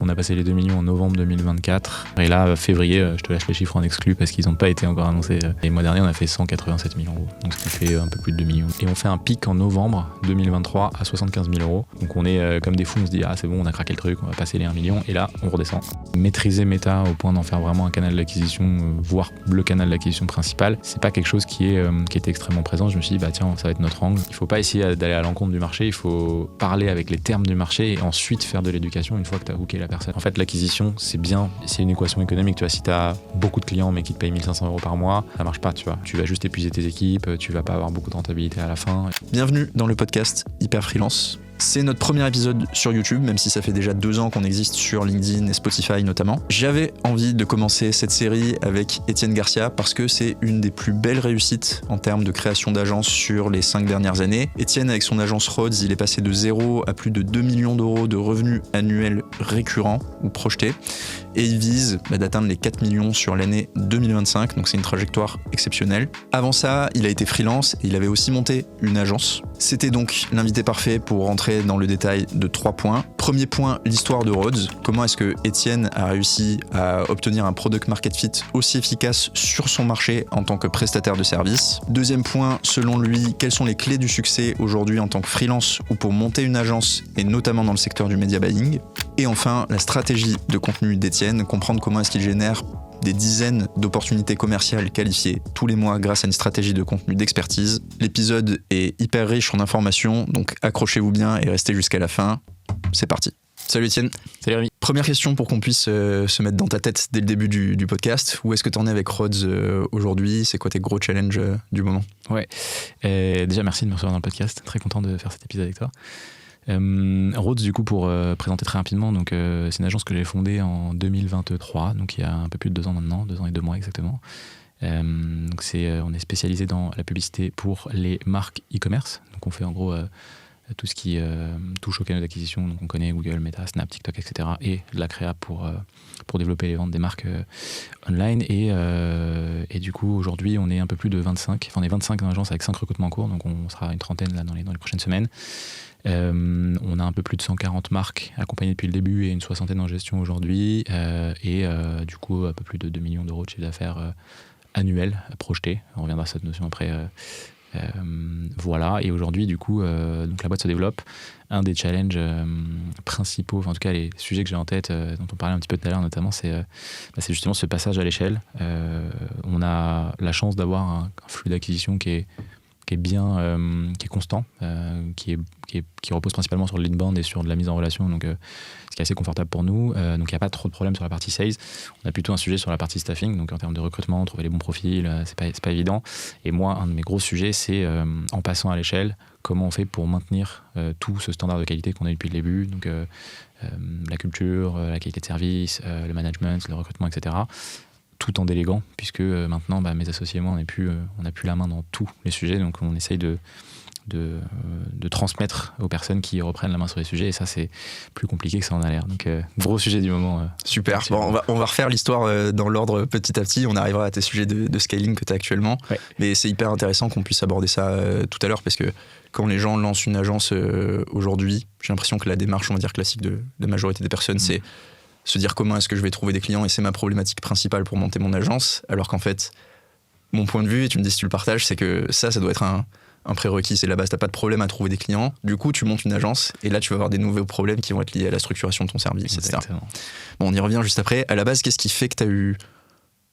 On a passé les 2 millions en novembre 2024. Et là, février, je te lâche les chiffres en exclu parce qu'ils n'ont pas été encore annoncés. Et le mois dernier, on a fait 187 000 euros. Donc, ce qui fait un peu plus de 2 millions. Et on fait un pic en novembre 2023 à 75 000 euros. Donc, on est comme des fous. On se dit, ah, c'est bon, on a craqué le truc, on va passer les 1 million. Et là, on redescend. Maîtriser Meta au point d'en faire vraiment un canal d'acquisition, voire le canal d'acquisition principal, c'est pas quelque chose qui était extrêmement présent. Je me suis dit, bah tiens, ça va être notre angle. Il faut pas essayer d'aller à l'encontre du marché. Il faut parler avec les termes du marché et ensuite faire de l'éducation une fois que tu as hooké la personne. En fait, l'acquisition, c'est bien, c'est une équation économique. Tu vois, si tu as beaucoup de clients mais qui te payent 1 500 euros par mois, ça marche pas, tu vois. Tu vas juste épuiser tes équipes, tu vas pas avoir beaucoup de rentabilité à la fin. Bienvenue dans le podcast Hyper Freelance. C'est notre premier épisode sur YouTube, même si ça fait déjà 2 ans qu'on existe sur LinkedIn et Spotify notamment. J'avais envie de commencer cette série avec Étienne Garcia parce que c'est une des plus belles réussites en termes de création d'agence sur les 5 dernières années. Étienne, avec son agence Rhodes, il est passé de 0 à plus de 2 millions d'euros de revenus annuels récurrents ou projetés. Et il vise d'atteindre les 4 millions sur l'année 2025, donc c'est une trajectoire exceptionnelle. Avant ça, il a été freelance et il avait aussi monté une agence. C'était donc l'invité parfait pour rentrer dans le détail de 3 points. Premier point, l'histoire de Rhodes. Comment est-ce que Étienne a réussi à obtenir un product market fit aussi efficace sur son marché en tant que prestataire de service. Deuxième point, selon lui, quelles sont les clés du succès aujourd'hui en tant que freelance ou pour monter une agence et notamment dans le secteur du media buying. Et enfin, la stratégie de contenu d'Étienne, comprendre comment est-ce qu'il génère des dizaines d'opportunités commerciales qualifiées tous les mois grâce à une stratégie de contenu d'expertise. L'épisode est hyper riche en informations, donc accrochez-vous bien et restez jusqu'à la fin. C'est parti. Salut Étienne. Salut Rémi. Première question pour qu'on puisse se mettre dans ta tête dès le début du podcast. Où est-ce que tu en es avec Rhodes aujourd'hui ? C'est quoi tes gros challenges du moment ? Ouais. Déjà, merci de me recevoir dans le podcast. Très content de faire cet épisode avec toi. Rhodes, du coup, pour présenter très rapidement, donc, c'est une agence que j'ai fondée en 2023, donc il y a un peu plus de 2 ans maintenant, 2 ans et 2 mois exactement. Donc on est spécialisé dans la publicité pour les marques e-commerce. Donc on fait en gros tout ce qui touche au canal d'acquisition. Donc on connaît Google, Meta, Snap, TikTok, etc. Et de la créa pour développer les ventes des marques online. Et du coup, aujourd'hui, on est un peu plus de 25. Enfin, on est 25 dans l'agence avec 5 recrutements en cours. Donc on sera une trentaine là, dans les prochaines semaines. On a un peu plus de 140 marques accompagnées depuis le début et une 60aine en gestion aujourd'hui. Du coup, un peu plus de 2 millions d'euros de chiffre d'affaires annuel projeté. On reviendra à cette notion après. Voilà, et aujourd'hui du coup donc la boîte se développe. Un des challenges principaux, enfin en tout cas les sujets que j'ai en tête, dont on parlait un petit peu tout à l'heure notamment, c'est justement ce passage à l'échelle. On a la chance d'avoir un flux d'acquisition qui est bien, qui est constant, qui repose principalement sur le l'inbound et sur de la mise en relation, donc ce qui est assez confortable pour nous. Donc il n'y a pas trop de problème sur la partie sales. On a plutôt un sujet sur la partie staffing, donc en termes de recrutement, trouver les bons profils, c'est pas évident. Et moi, un de mes gros sujets, c'est en passant à l'échelle, comment on fait pour maintenir tout ce standard de qualité qu'on a depuis le début, donc la culture, la qualité de service, le management, le recrutement, etc., tout en déléguant, puisque maintenant, mes associés et moi, on n'a plus la main dans tous les sujets, donc on essaye de transmettre aux personnes qui reprennent la main sur les sujets, et ça, c'est plus compliqué que ça en a l'air. Donc, gros sujet du moment. Super. Bon, on va refaire l'histoire dans l'ordre petit à petit. On arrivera à tes sujets de scaling que tu as actuellement. Ouais. Mais c'est hyper intéressant qu'on puisse aborder ça tout à l'heure, parce que quand les gens lancent une agence aujourd'hui, j'ai l'impression que la démarche, on va dire, classique de la majorité des personnes, c'est se dire comment est-ce que je vais trouver des clients, et c'est ma problématique principale pour monter mon agence, alors qu'en fait, mon point de vue, et tu me dis si tu le partages, c'est que ça doit être un prérequis, c'est la base, t'as pas de problème à trouver des clients, du coup tu montes une agence, et là tu vas avoir des nouveaux problèmes qui vont être liés à la structuration de ton service, etc. Bon, on y revient juste après. À la base, qu'est-ce qui fait que t'as eu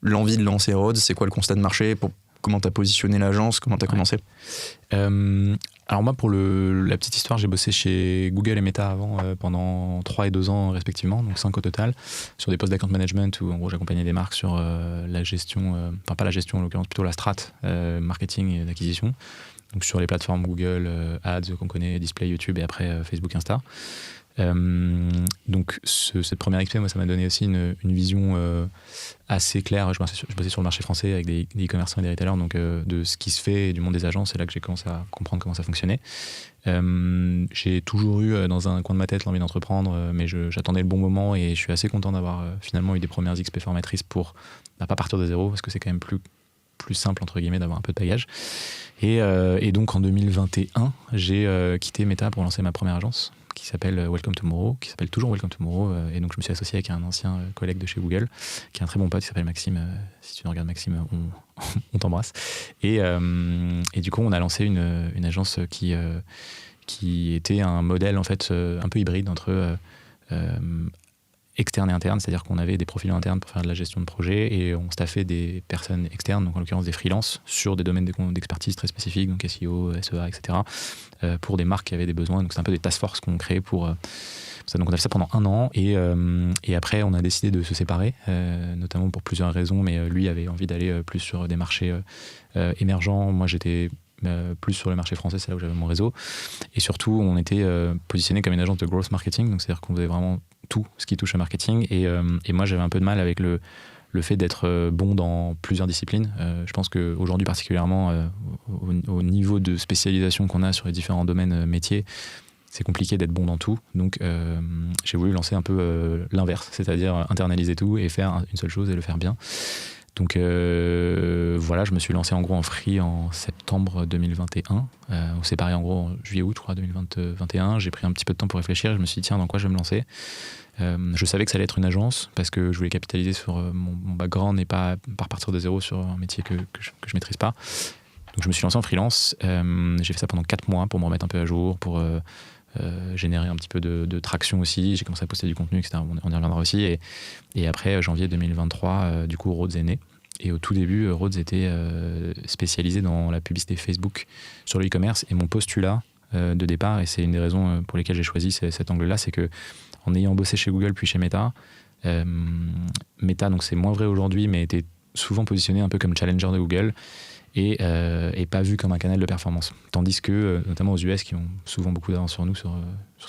l'envie de lancer Rhodes ? C'est quoi le constat de marché ? Comment t'as positionné l'agence ? Comment t'as commencé ? Alors moi, pour la petite histoire, j'ai bossé chez Google et Meta avant pendant 3 et 2 ans respectivement, donc 5 au total, sur des postes d'account management où en gros j'accompagnais des marques sur la gestion, enfin pas la gestion en l'occurrence, plutôt la strat, marketing et d'acquisition, donc sur les plateformes Google, Ads qu'on connaît, Display, YouTube et après Facebook, Insta. Donc cette première expérience, moi, ça m'a donné aussi une vision assez claire. Je bossais sur le marché français avec des e-commerçants et des retailers, donc de ce qui se fait du monde des agences. C'est là que j'ai commencé à comprendre comment ça fonctionnait. J'ai toujours eu dans un coin de ma tête l'envie d'entreprendre, mais j'attendais le bon moment, et je suis assez content d'avoir finalement eu des premières XP formatrices pour pas partir de zéro, parce que c'est quand même plus simple entre guillemets d'avoir un peu de bagage. Et donc en 2021, j'ai quitté Meta pour lancer ma première agence qui qui s'appelle Welcome Tomorrow, qui s'appelle toujours Welcome Tomorrow. Et donc je me suis associé avec un ancien collègue de chez Google, qui est un très bon pote, qui s'appelle Maxime. Si tu nous regardes Maxime, on t'embrasse. Et du coup, on a lancé une agence qui était un modèle en fait un peu hybride entre externe et interne, c'est-à-dire qu'on avait des profils internes pour faire de la gestion de projet et on staffait des personnes externes, donc en l'occurrence des freelances, sur des domaines d'expertise très spécifiques, donc SEO, SEA, etc., pour des marques qui avaient des besoins. Donc c'est un peu des task force qu'on crée pour ça. Donc on a fait ça pendant 1 an et après on a décidé de se séparer, notamment pour plusieurs raisons, mais lui avait envie d'aller plus sur des marchés émergents. Moi j'étais plus sur le marché français, c'est là où j'avais mon réseau. Et surtout, on était positionné comme une agence de growth marketing, donc c'est-à-dire qu'on faisait vraiment tout ce qui touche au marketing. Et moi, j'avais un peu de mal avec le fait d'être bon dans plusieurs disciplines. Je pense qu'aujourd'hui, particulièrement, au niveau de spécialisation qu'on a sur les différents domaines métiers, c'est compliqué d'être bon dans tout. Donc, j'ai voulu lancer un peu l'inverse, c'est-à-dire internaliser tout et faire une seule chose et le faire bien. Donc voilà, je me suis lancé en gros en free en septembre 2021. On s'est séparé en gros en juillet-août, je crois, 2021. J'ai pris un petit peu de temps pour réfléchir et je me suis dit, tiens, dans quoi je vais me lancer ? Je savais que ça allait être une agence parce que je voulais capitaliser sur mon background et pas repartir de zéro sur un métier que je maîtrise pas. Donc je me suis lancé en freelance. J'ai fait ça pendant 4 mois pour me remettre un peu à jour, pour générer un petit peu de traction aussi. J'ai commencé à poster du contenu, etc. On y reviendra aussi. Et après, janvier 2023, du coup, Rhodes est né. Et au tout début, Rhodes était spécialisé dans la publicité Facebook sur le e-commerce. Et mon postulat de départ, et c'est une des raisons pour lesquelles j'ai choisi cet angle-là, c'est que en ayant bossé chez Google puis chez Meta, Meta, donc c'est moins vrai aujourd'hui, mais était souvent positionné un peu comme challenger de Google et pas vu comme un canal de performance. Tandis que, notamment aux US, qui ont souvent beaucoup d'avance sur nous, sur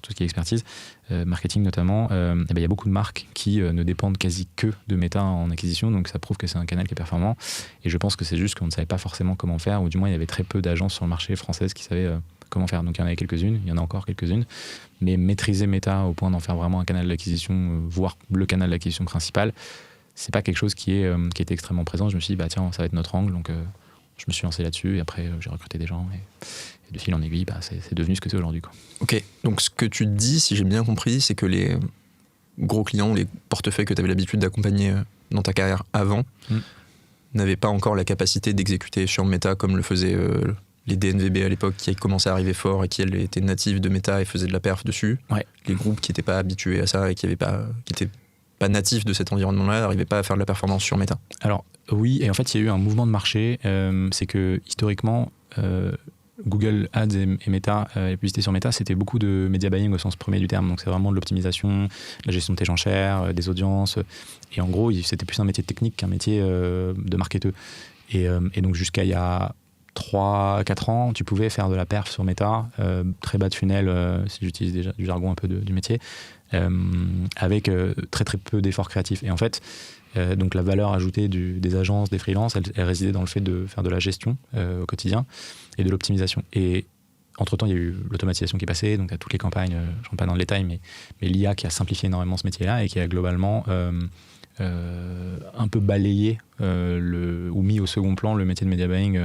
tout ce qui est expertise, marketing notamment, y a beaucoup de marques qui ne dépendent quasi que de Meta en acquisition, donc ça prouve que c'est un canal qui est performant. Et je pense que c'est juste qu'on ne savait pas forcément comment faire, ou du moins il y avait très peu d'agences sur le marché français qui savaient comment faire. Donc il y en avait quelques-unes, il y en a encore quelques-unes, mais maîtriser Meta au point d'en faire vraiment un canal d'acquisition, voire le canal d'acquisition principal, c'est pas quelque chose qui était extrêmement présent. Je me suis dit, tiens, ça va être notre angle, donc je me suis lancé là-dessus et après j'ai recruté des gens et de fil en aiguille, c'est devenu ce que c'est aujourd'hui, quoi. Ok, donc ce que tu dis, si j'ai bien compris, c'est que les gros clients, les portefeuilles que tu avais l'habitude d'accompagner dans ta carrière avant, n'avaient pas encore la capacité d'exécuter sur Meta comme le faisaient les DNVB à l'époque, qui commençaient à arriver fort et qui étaient natifs de Meta et faisaient de la perf dessus. Ouais. Les groupes qui n'étaient pas habitués à ça et qui n'étaient pas natifs de cet environnement-là n'arrivaient pas à faire de la performance sur Meta. Alors oui, et en fait il y a eu un mouvement de marché, c'est que historiquement Google Ads et Meta, les publicités sur Meta, c'était beaucoup de media buying au sens premier du terme. Donc c'est vraiment de l'optimisation, de la gestion de tes enchères, des audiences. Et en gros, c'était plus un métier technique qu'un métier de marketeur. Et donc jusqu'à il y a 3-4 ans, tu pouvais faire de la perf sur Meta, très bas de funnel, si j'utilise déjà du jargon un peu du métier, avec très très peu d'efforts créatifs. Et en fait, donc la valeur ajoutée des agences, des freelances, elle résidait dans le fait de faire de la gestion au quotidien et de l'optimisation. Et entre-temps, il y a eu l'automatisation qui est passée, donc à toutes les campagnes, je ne rentre pas dans le détail, mais l'IA qui a simplifié énormément ce métier-là et qui a globalement un peu balayé ou mis au second plan le métier de media buying.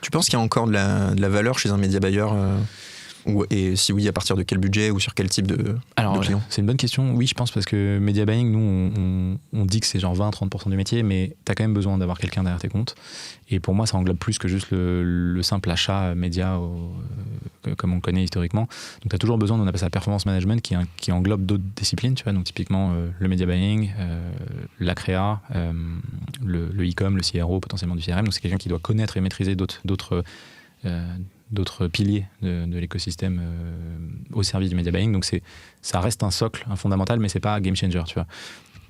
Tu penses qu'il y a encore de la valeur chez un media buyer et si oui, à partir de quel budget ou sur quel type de client ? C'est une bonne question. Oui, je pense, parce que media buying, nous, on dit que c'est genre 20-30% du métier, mais tu as quand même besoin d'avoir quelqu'un derrière tes comptes. Et pour moi, ça englobe plus que juste le simple achat média comme on le connaît historiquement. Donc tu as toujours besoin, on appelle ça performance management, qui englobe d'autres disciplines, tu vois, donc typiquement le media buying, la créa, le e-com, le CRO, potentiellement du CRM. Donc c'est quelqu'un qui doit connaître et maîtriser d'autres piliers de l'écosystème au service du media buying. Donc ça reste un socle, un fondamental, mais c'est pas game changer, tu vois.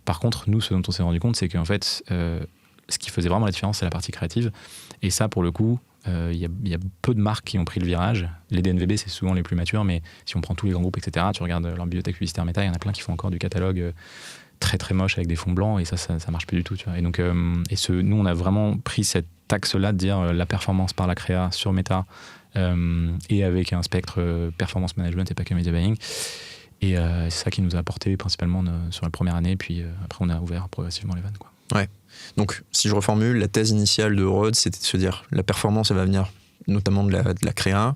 Par contre, nous, ce dont on s'est rendu compte, c'est qu'en fait, ce qui faisait vraiment la différence, c'est la partie créative. Et ça, pour le coup, il y a peu de marques qui ont pris le virage. Les DNVB, c'est souvent les plus matures, mais si on prend tous les grands groupes, etc., tu regardes leur bibliothèque publicitaire Meta, il y en a plein qui font encore du catalogue très très moche avec des fonds blancs, et ça marche plus du tout, tu vois. Et donc, nous, on a vraiment pris cet axe-là de dire la performance par la créa sur Meta, et avec un spectre performance management et pas que media buying. Et c'est ça qui nous a apporté principalement sur la première année, puis après on a ouvert progressivement les vannes, quoi. Ouais. Donc si je reformule, la thèse initiale de Rhodes, c'était de se dire la performance, elle va venir notamment de la créa,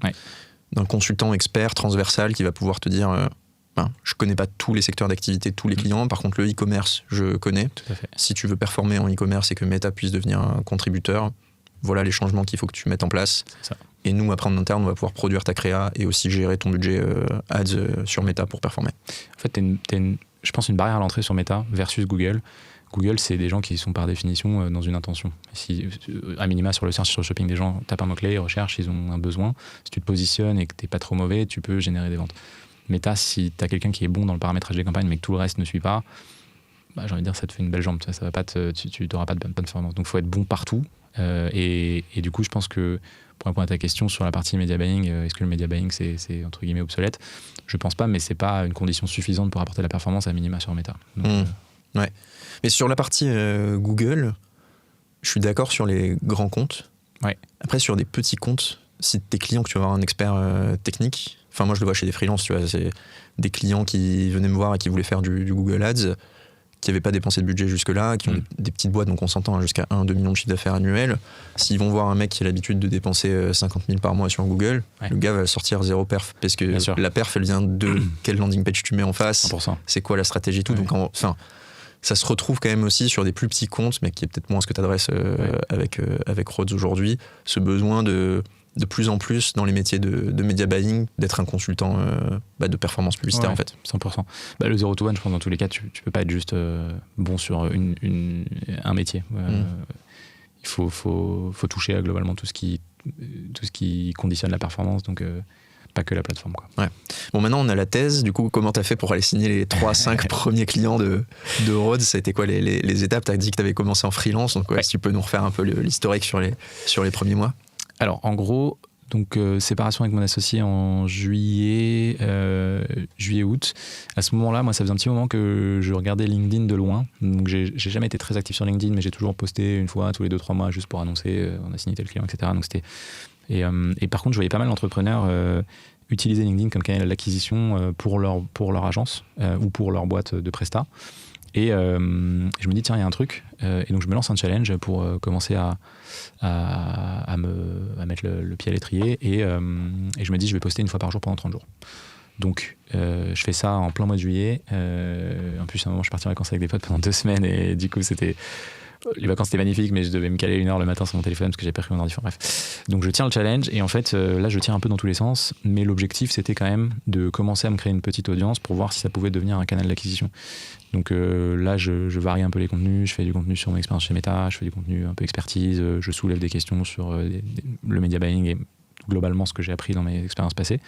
d'un consultant expert transversal qui va pouvoir te dire Enfin, je connais pas tous les secteurs d'activité de tous les clients. Par contre, le e-commerce, je connais. Tout à fait. Si tu veux performer en e-commerce et que Meta puisse devenir un contributeur, voilà les changements qu'il faut que tu mettes en place. C'est ça. Et nous, après en interne, on va pouvoir produire ta créa et aussi gérer ton budget ads sur Meta pour performer. En fait, je pense une barrière à l'entrée sur Meta versus Google. Google, c'est des gens qui sont par définition dans une intention. Si, à minima, sur le search, sur le shopping, des gens tapent un mot-clé, ils recherchent, ils ont un besoin. Si tu te positionnes et que tu n'es pas trop mauvais, tu peux générer des ventes. Meta, si tu as quelqu'un qui est bon dans le paramétrage des campagnes, mais que tout le reste ne suit pas, bah, j'ai envie de dire, ça te fait une belle jambe. Ça va pas tu n'auras pas de bonne performance. Donc, il faut être bon partout. Et du coup, je pense que, pour répondre à ta question sur la partie media buying, est-ce que le media buying, c'est entre guillemets obsolète ? Je pense pas, mais c'est pas une condition suffisante pour apporter la performance à minima sur Meta. Donc, ouais. Mais sur la partie Google, je suis d'accord sur les grands comptes. Ouais. Après, sur des petits comptes, si tes clients que tu vas avoir un expert technique, enfin moi je le vois chez des freelances, tu vois, c'est des clients qui venaient me voir et qui voulaient faire du Google Ads, qui n'avaient pas dépensé de budget jusque-là, qui ont des petites boîtes, donc on s'entend jusqu'à 1-2 millions de chiffre d'affaires annuel. S'ils vont voir un mec qui a l'habitude de dépenser 50 000 par mois sur Google, le gars va sortir zéro perf. Parce que la perf, elle vient de quelle landing page tu mets en face, 100%. C'est quoi la stratégie, tout. Donc enfin, ça se retrouve quand même aussi sur des plus petits comptes, mais qui est peut-être moins ce que tu adresses avec Rhodes aujourd'hui, ce besoin de plus en plus dans les métiers de media buying, d'être un consultant de performance publicitaire en fait. 100%. Le 0 to 1, je pense dans tous les cas, tu peux pas être juste bon sur un métier. Il faut toucher à globalement tout ce qui conditionne la performance, donc pas que la plateforme, quoi. Ouais. Bon, maintenant on a la thèse, du coup comment t'as fait pour aller signer les 3-5 premiers clients de Rhodes? Ça a été quoi les étapes? T'as dit que t'avais commencé en freelance, donc si tu peux nous refaire un peu l'historique sur les premiers mois. Alors en gros, donc séparation avec mon associé en juillet-août. À ce moment-là, moi ça faisait un petit moment que je regardais LinkedIn de loin, donc j'ai jamais été très actif sur LinkedIn, mais j'ai toujours posté une fois tous les 2-3 mois juste pour annoncer on a signé tel client, etc. Donc c'était et par contre je voyais pas mal d'entrepreneurs utiliser LinkedIn comme canal d'acquisition pour leur agence ou pour leur boîte de presta. Et je me dis tiens, il y a un truc, et donc je me lance un challenge pour commencer à mettre le pied à l'étrier, et je me dis je vais poster une fois par jour pendant 30 jours. Donc je fais ça en plein mois de juillet. En plus à un moment je suis parti en vacances avec des potes pendant 2 semaines, et du coup les vacances étaient magnifiques, mais je devais me caler 1 heure le matin sur mon téléphone parce que j'ai perdu mon ordi. Bref. Donc je tiens le challenge, et en fait là je tire un peu dans tous les sens, mais l'objectif c'était quand même de commencer à me créer une petite audience pour voir si ça pouvait devenir un canal d'acquisition. Donc là je varie un peu les contenus, je fais du contenu sur mon expérience chez Meta, je fais du contenu un peu expertise, je soulève des questions sur le media buying et globalement ce que j'ai appris dans mes expériences passées.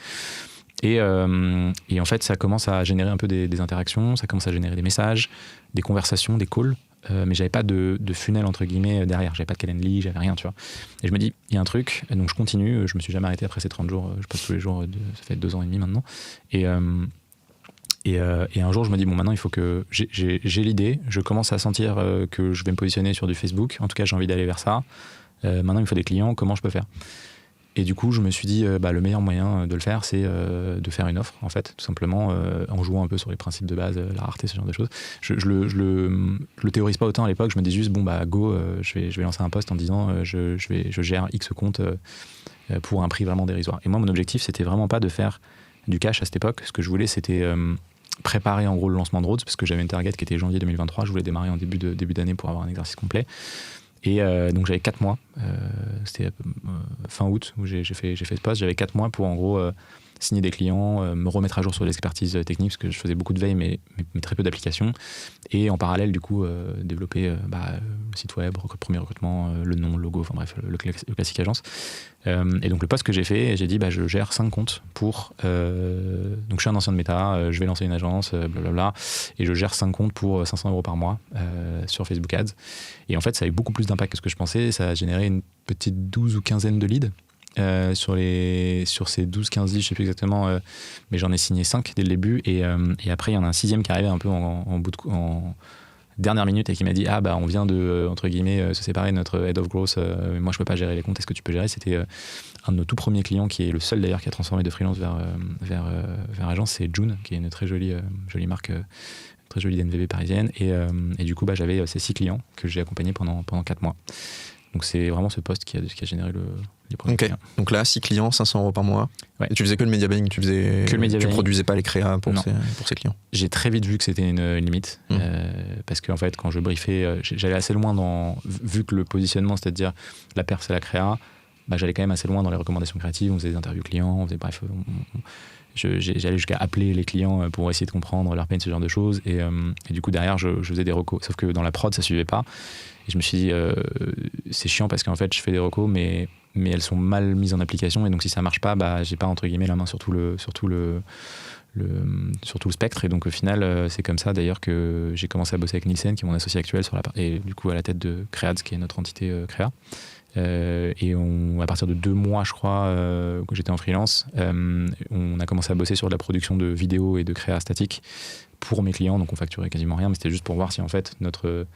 Et en fait ça commence à générer un peu des interactions, ça commence à générer des messages, des conversations, des calls. Mais j'avais pas de funnel entre guillemets derrière, j'avais pas de Calendly, j'avais rien, tu vois. Et je me dis, il y a un truc, donc je continue, je me suis jamais arrêté après ces 30 jours, je poste tous les jours, ça fait 2 ans et demi maintenant. Et un jour, je me dis, bon, maintenant il faut que j'ai l'idée, je commence à sentir que je vais me positionner sur du Facebook, en tout cas j'ai envie d'aller vers ça. Maintenant il me faut des clients, comment je peux faire ? Et du coup, je me suis dit, le meilleur moyen de le faire, c'est de faire une offre, en fait, tout simplement, en jouant un peu sur les principes de base, la rareté, ce genre de choses. Je le théorise pas autant à l'époque, je me dis juste, go, je vais lancer un post en disant, je gère X compte pour un prix vraiment dérisoire. Et moi, mon objectif, c'était vraiment pas de faire du cash à cette époque. Ce que je voulais, c'était préparer en gros le lancement de Rhodes, parce que j'avais une target qui était janvier 2023, je voulais démarrer en début d'année pour avoir un exercice complet. Et donc j'avais 4 mois, c'était fin août où j'ai fait ce post, j'avais 4 mois pour en gros signer des clients, me remettre à jour sur l'expertise technique, parce que je faisais beaucoup de veille mais très peu d'applications, et en parallèle du coup développer le site web, premier recrutement, le nom, le logo, enfin bref, le classique agence. Et donc le post que j'ai fait, j'ai dit je gère 5 comptes pour donc je suis un ancien de Meta, je vais lancer une agence, blablabla, et je gère 5 comptes pour 500 € par mois sur Facebook Ads. Et en fait ça a eu beaucoup plus d'impact que ce que je pensais, ça a généré une petite 12 ou quinzaine de leads. Sur ces 12-15 leads, je sais plus exactement, mais j'en ai signé 5 dès le début, et après il y en a un 6e qui arrivait un peu en dernière minute et qui m'a dit on vient de entre guillemets se séparer de notre head of growth, moi je peux pas gérer les comptes, est-ce que tu peux gérer? C'était un de nos tout premiers clients, qui est le seul d'ailleurs qui a transformé de freelance vers agence, c'est June, qui est une très jolie marque, très jolie DNVB parisienne, et du coup j'avais ces 6 clients que j'ai accompagnés pendant 4 mois. Donc c'est vraiment ce poste qui a généré les premiers clients. Donc là, 6 clients, 500 € par mois. Ouais. Et tu faisais que le media buying, tu produisais pas les créas pour ces clients. J'ai très vite vu que c'était une limite, parce qu'en fait, quand je briefais, j'allais assez loin vu que le positionnement, c'est-à-dire la perf, c'est la créa, j'allais quand même assez loin dans les recommandations créatives, on faisait des interviews clients, j'allais jusqu'à appeler les clients pour essayer de comprendre leur pain, ce genre de choses, et du coup derrière je faisais des recos, sauf que dans la prod ça suivait pas, et je me suis dit c'est chiant parce qu'en fait je fais des recos mais elles sont mal mises en application, et donc si ça marche pas, j'ai pas entre guillemets la main sur tout le spectre, et donc au final c'est comme ça d'ailleurs que j'ai commencé à bosser avec Nielsen, qui est mon associé actuel et du coup à la tête de Creads, qui est notre entité créa. Et à partir de 2 mois, je crois, que j'étais en freelance, on a commencé à bosser sur de la production de vidéos et de créa statique pour mes clients. Donc on facturait quasiment rien, mais c'était juste pour voir si en fait notre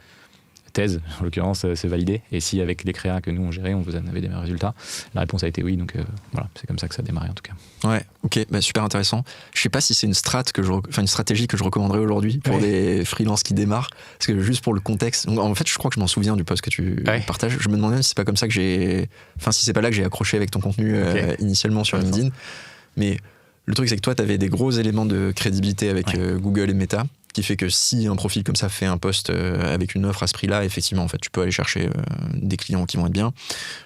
thèse, en l'occurrence, se validait, et si avec les créas que nous on gérait, on avait des meilleurs résultats. La réponse a été oui, donc voilà, c'est comme ça que ça a démarré en tout cas. Ouais, ok, super intéressant. Je sais pas si c'est une stratégie que je recommanderais aujourd'hui pour des freelances qui démarrent, parce que juste pour le contexte, en fait je crois que je m'en souviens du post que tu partages. Je me demandais si c'est pas comme ça que si c'est pas là que j'ai accroché avec ton contenu initialement sur LinkedIn. Mais le truc c'est que toi t'avais des gros éléments de crédibilité avec Google et Meta, qui fait que si un profil comme ça fait un post avec une offre à ce prix-là, effectivement, en fait, tu peux aller chercher des clients qui vont être bien.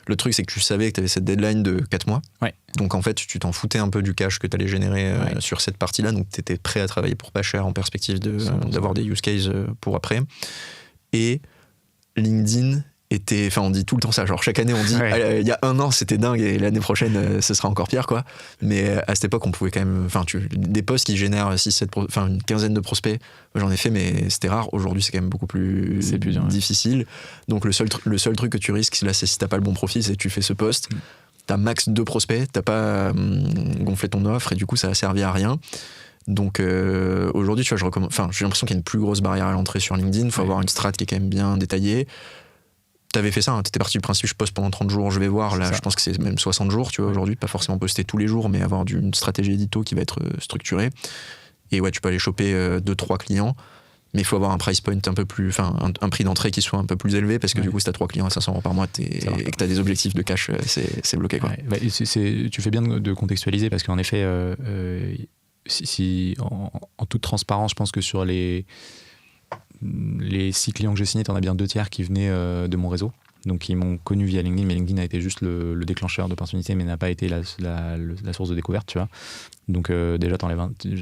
Le truc, c'est que tu savais que tu avais cette deadline de 4 mois. Ouais. Donc, en fait, tu t'en foutais un peu du cash que tu allais générer sur cette partie-là. Donc, tu étais prêt à travailler pour pas cher en perspective d'avoir des use cases pour après. Et LinkedIn on dit tout le temps ça, genre chaque année on dit il y a 1 an c'était dingue et l'année prochaine ce sera encore pire, quoi. Mais à cette époque on pouvait quand même, des posts qui génèrent 6-7 une quinzaine de prospects, j'en ai fait, mais c'était rare. Aujourd'hui c'est quand même beaucoup plus difficile. Donc le seul truc que tu risques là, c'est si t'as pas le bon profil, c'est que tu fais ce post, t'as max 2 prospects, t'as pas gonflé ton offre, et du coup ça a servi à rien. Donc aujourd'hui tu vois, j'ai l'impression qu'il y a une plus grosse barrière à l'entrée sur LinkedIn. Il faut avoir une strat qui est quand même bien détaillée. T'avais fait ça, t'étais parti du principe je poste pendant 30 jours, je vais voir. Là, je pense que c'est même 60 jours, tu vois, aujourd'hui. Pas forcément poster tous les jours, mais avoir une stratégie édito qui va être structurée. Et tu peux aller choper 2-3 clients, mais il faut avoir un price point un peu plus, un prix d'entrée qui soit un peu plus élevé, parce que du coup, si t'as 3 clients à 500 € par mois et que t'as des objectifs de cash, c'est bloqué, quoi. Tu fais bien de contextualiser, parce qu'en effet, en toute transparence, je pense que sur les 6 clients que j'ai signés, t'en as bien 2 tiers qui venaient de mon réseau, donc ils m'ont connu via LinkedIn, mais LinkedIn a été juste le déclencheur d'opportunités, mais n'a pas été la source de découverte, tu vois. Donc déjà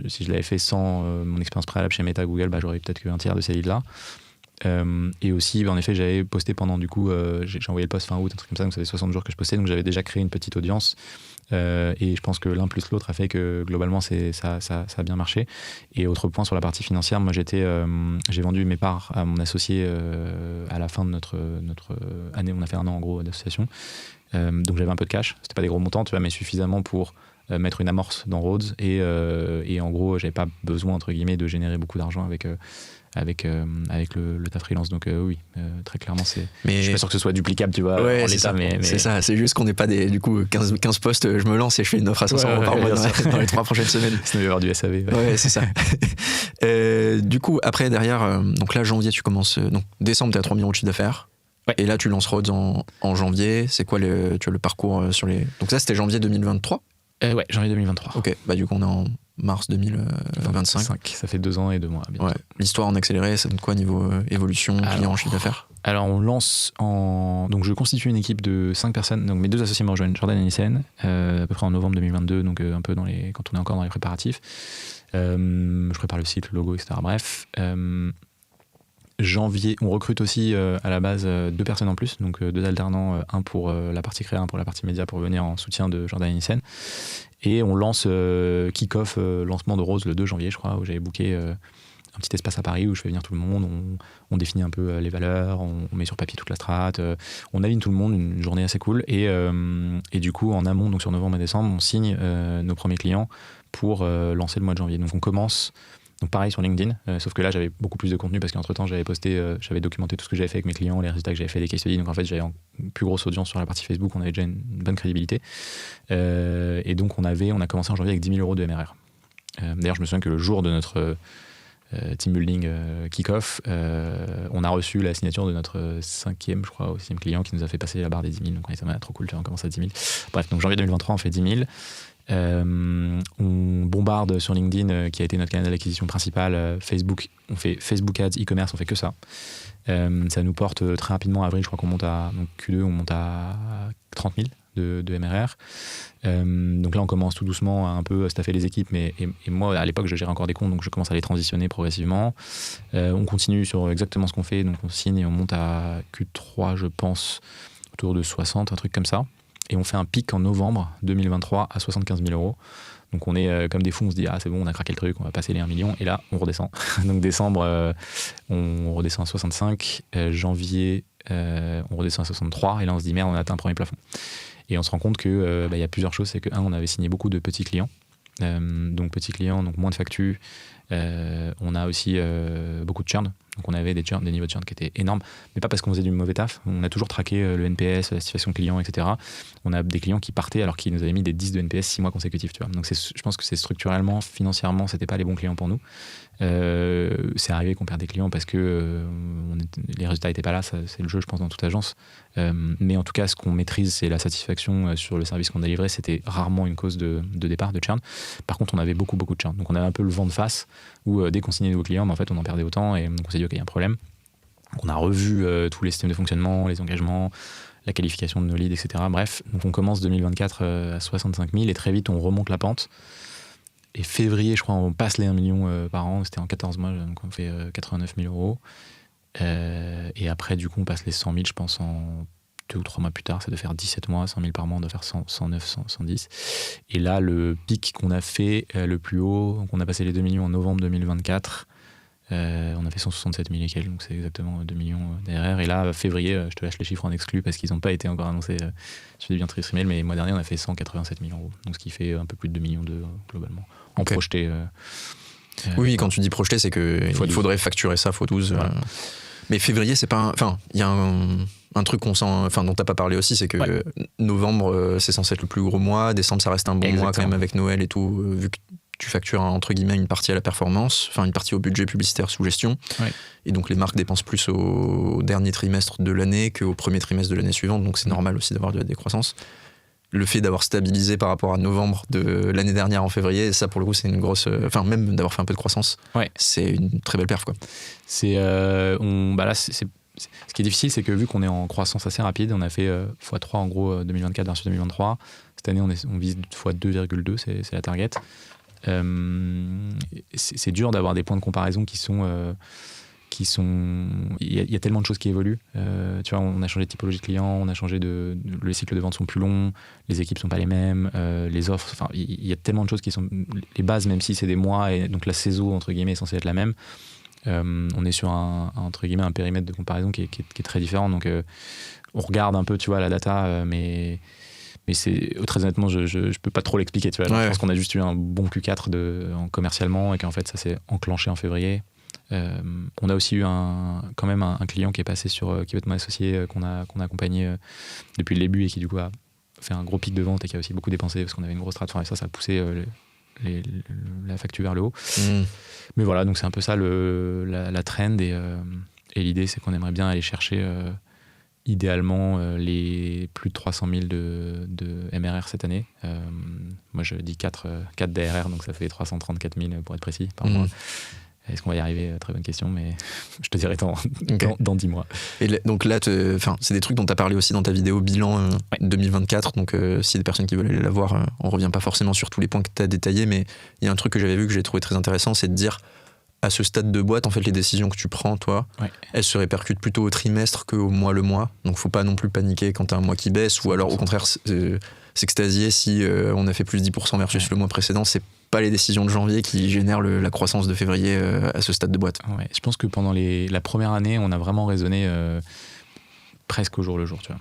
si je l'avais fait sans mon expérience préalable chez Meta, Google, j'aurais peut-être qu'un tiers de ces leads là. Et aussi en effet j'avais posté pendant, du coup j'ai envoyé le post fin août, un truc comme ça, donc ça fait 60 jours que je postais, donc j'avais déjà créé une petite audience. Et je pense que l'un plus l'autre a fait que globalement ça a bien marché. Et autre point sur la partie financière, moi j'ai vendu mes parts à mon associé à la fin de notre année. On a fait 1 an en gros d'association, donc j'avais un peu de cash, c'était pas des gros montants, tu vois, mais suffisamment pour mettre une amorce dans Rhodes, et en gros j'avais pas besoin entre guillemets de générer beaucoup d'argent avec le taf freelance. Donc oui, très clairement je suis pas sûr que ce soit duplicable, tu vois, en l'état, mais c'est ça, c'est juste qu'on n'est pas du coup 15 postes, je me lance et je fais une offre à 500 € par mois dans les 3 prochaines semaines. C'est mieux avoir du SAV. Ouais, c'est ça. Du coup après derrière, donc là janvier tu commences, donc décembre t'es à 3 millions de chiffre d'affaires. Et là tu lances Rhodes en janvier. C'est quoi tu as le parcours sur les... Donc ça c'était janvier 2023. Ouais, janvier 2023. Ok, du coup on est en mars 2025. Ça fait 2 ans et 2 mois bientôt. Ouais. L'histoire en accéléré, ça donne quoi niveau évolution, client, chiffre d'affaires? Alors on lance donc je constitue une équipe de 5 personnes. Donc mes 2 associés me rejoignent, Jordan et Nissen, à peu près en novembre 2022, donc un peu quand on est encore dans les préparatifs. Je prépare le site, le logo, etc. Bref. Janvier, on recrute aussi à la base 2 personnes en plus, donc 2 alternants, un pour la partie créa, un pour la partie média, pour venir en soutien de Jordan et Nissen. Et on lance kick-off, lancement de Rose le 2 janvier, je crois, où j'avais booké un petit espace à Paris où je fais venir tout le monde. On définit un peu les valeurs, on met sur papier toute la strate, on aligne tout le monde, une journée assez cool. Et du coup, en amont, donc sur novembre et décembre, on signe nos premiers clients pour lancer le mois de janvier. Donc on commence. Donc pareil sur LinkedIn, sauf que là j'avais beaucoup plus de contenu parce qu'entre-temps j'avais documenté tout ce que j'avais fait avec mes clients, les résultats que j'avais fait, des case studies, donc en fait j'avais une plus grosse audience sur la partie Facebook, on avait déjà une bonne crédibilité. Et donc on a commencé en janvier avec 10 000 € de MRR. D'ailleurs je me souviens que le jour de notre team building kick-off. On a reçu la signature de notre 5e, je crois, ou 6e client qui nous a fait passer la barre des 10 000. Donc on était trop cool, on commence à 10 000. Bref, donc janvier 2023, on fait 10 000. On bombarde sur LinkedIn, qui a été notre canal d'acquisition principal. Facebook, on fait Facebook Ads, e-commerce, on fait que ça. Ça nous porte très rapidement, avril, je crois qu'on monte à donc Q2, on monte à 30 000 de MRR. Donc là, on commence tout doucement à un peu staffer les équipes, et moi, à l'époque, je gérais encore des comptes, donc je commence à les transitionner progressivement. On continue sur exactement ce qu'on fait, donc on signe et on monte à Q3, je pense, autour de 60, un truc comme ça. Et on fait un pic en novembre 2023 à 75 000 euros. Donc on est comme des fous, on se dit c'est bon, on a craqué le truc, on va passer les 1 million, et là on redescend. Donc décembre, on redescend à 65, janvier, on redescend à 63, et là on se dit merde, on a atteint un premier plafond. Et on se rend compte que y a plusieurs choses, c'est que on avait signé beaucoup de petits clients, donc petits clients, donc moins de factures. On a aussi beaucoup de churn, donc on avait des niveaux de churn qui étaient énormes, mais pas parce qu'on faisait du mauvais taf. On a toujours traqué le NPS, la satisfaction client, etc. On a des clients qui partaient alors qu'ils nous avaient mis des 10 de NPS 6 mois consécutifs, tu vois. Donc je pense que c'est structurellement, financièrement, c'était pas les bons clients pour nous. C'est arrivé qu'on perd des clients parce que les résultats n'étaient pas là, c'est le jeu, je pense, dans toute agence. Mais en tout cas, ce qu'on maîtrise, c'est la satisfaction sur le service qu'on a livré. C'était rarement une cause de départ, de churn. Par contre, on avait beaucoup de churn. Donc on avait un peu le vent de face où dès qu'on signait de nouveaux clients, en fait, on en perdait autant, et donc on s'est dit, OK, il y a un problème. Donc on a revu tous les systèmes de fonctionnement, les engagements, la qualification de nos leads, etc. Bref, donc on commence 2024 à 65 000, et très vite, on remonte la pente. Et février, je crois, on passe les 1 million par an. C'était en 14 mois, donc on fait 89 000 euros. Et après, du coup, on passe les 100 000, je pense, en 2 ou 3 mois plus tard. Ça doit faire 17 mois, 100 000 par mois, on doit faire 109, 110. Et là, le pic qu'on a fait le plus haut, donc on a passé les 2 millions en novembre 2024. On a fait 167 000 et quelques, donc c'est exactement 2 millions d'ARR. Et là, février, je te lâche les chiffres en exclu parce qu'ils n'ont pas été encore annoncés. Je fais bien trimestriel, mais le mois dernier, on a fait 187 000 euros. Donc ce qui fait un peu plus de 2 millions globalement. En projeté. Oui, quand tu dis projeté, c'est qu'il faudrait facturer ça x12. Voilà. Mais février, c'est pas. Enfin, il y a un truc dont t'as pas parlé aussi, c'est que novembre, c'est censé être le plus gros mois. Décembre, ça reste un bon mois quand même avec Noël et tout, vu que tu factures entre guillemets une partie à la performance, enfin une partie au budget publicitaire sous gestion, et donc les marques dépensent plus au dernier trimestre de l'année qu'au premier trimestre de l'année suivante, donc c'est normal aussi d'avoir de la décroissance. Le fait d'avoir stabilisé par rapport à novembre de l'année dernière en février, ça pour le coup c'est une grosse, enfin même d'avoir fait un peu de croissance, c'est une très belle perf quoi. Ce qui est difficile, c'est que vu qu'on est en croissance assez rapide, on a fait x3 en gros 2024 versus 2023. Cette année on vise x2,2, c'est la target. C'est dur d'avoir des points de comparaison qui sont il y a tellement de choses qui évoluent, tu vois, on a changé de typologie de client, on a changé les cycles de vente sont plus longs, les équipes sont pas les mêmes, les offres, enfin il y a tellement de choses qui sont les bases, même si c'est des mois, et donc la saison entre guillemets est censée être la même, on est sur entre guillemets un périmètre de comparaison qui est très différent, donc on regarde un peu, tu vois, la data, mais c'est, très honnêtement, je peux pas trop l'expliquer, tu vois. Je pense qu'on a juste eu un bon Q4 commercialement, et qu'en fait ça s'est enclenché en février. On a aussi eu quand même un client qui est passé qui va être mon associé, qu'on a accompagné depuis le début, et qui du coup a fait un gros pic de vente et qui a aussi beaucoup dépensé parce qu'on avait une grosse strat. Ça a poussé la facture vers le haut. Mais voilà, donc c'est un peu ça la trend, et l'idée c'est qu'on aimerait bien aller chercher idéalement les plus de 300 000 de MRR cette année. Moi je dis 4 d'ARR, donc ça fait 334 000 pour être précis par mois. Est-ce qu'on va y arriver? Très bonne question, mais je te dirai dans 10 mois. Et donc là, c'est des trucs dont tu as parlé aussi dans ta vidéo bilan 2024. Donc s'il y a des personnes qui veulent aller la voir, on revient pas forcément sur tous les points que tu as détaillés, mais il y a un truc que j'avais vu que j'ai trouvé très intéressant, c'est de dire, à ce stade de boîte, en fait, les décisions que tu prends, toi, elles se répercutent plutôt au trimestre qu'au mois le mois. Donc faut pas non plus paniquer quand tu as un mois qui baisse, ou alors au contraire s'extasier si on a fait plus 10% versus le mois précédent. C'est pas les décisions de janvier qui génèrent la croissance de février à ce stade de boîte. Je pense que pendant la première année, on a vraiment raisonné presque au jour le jour, tu vois.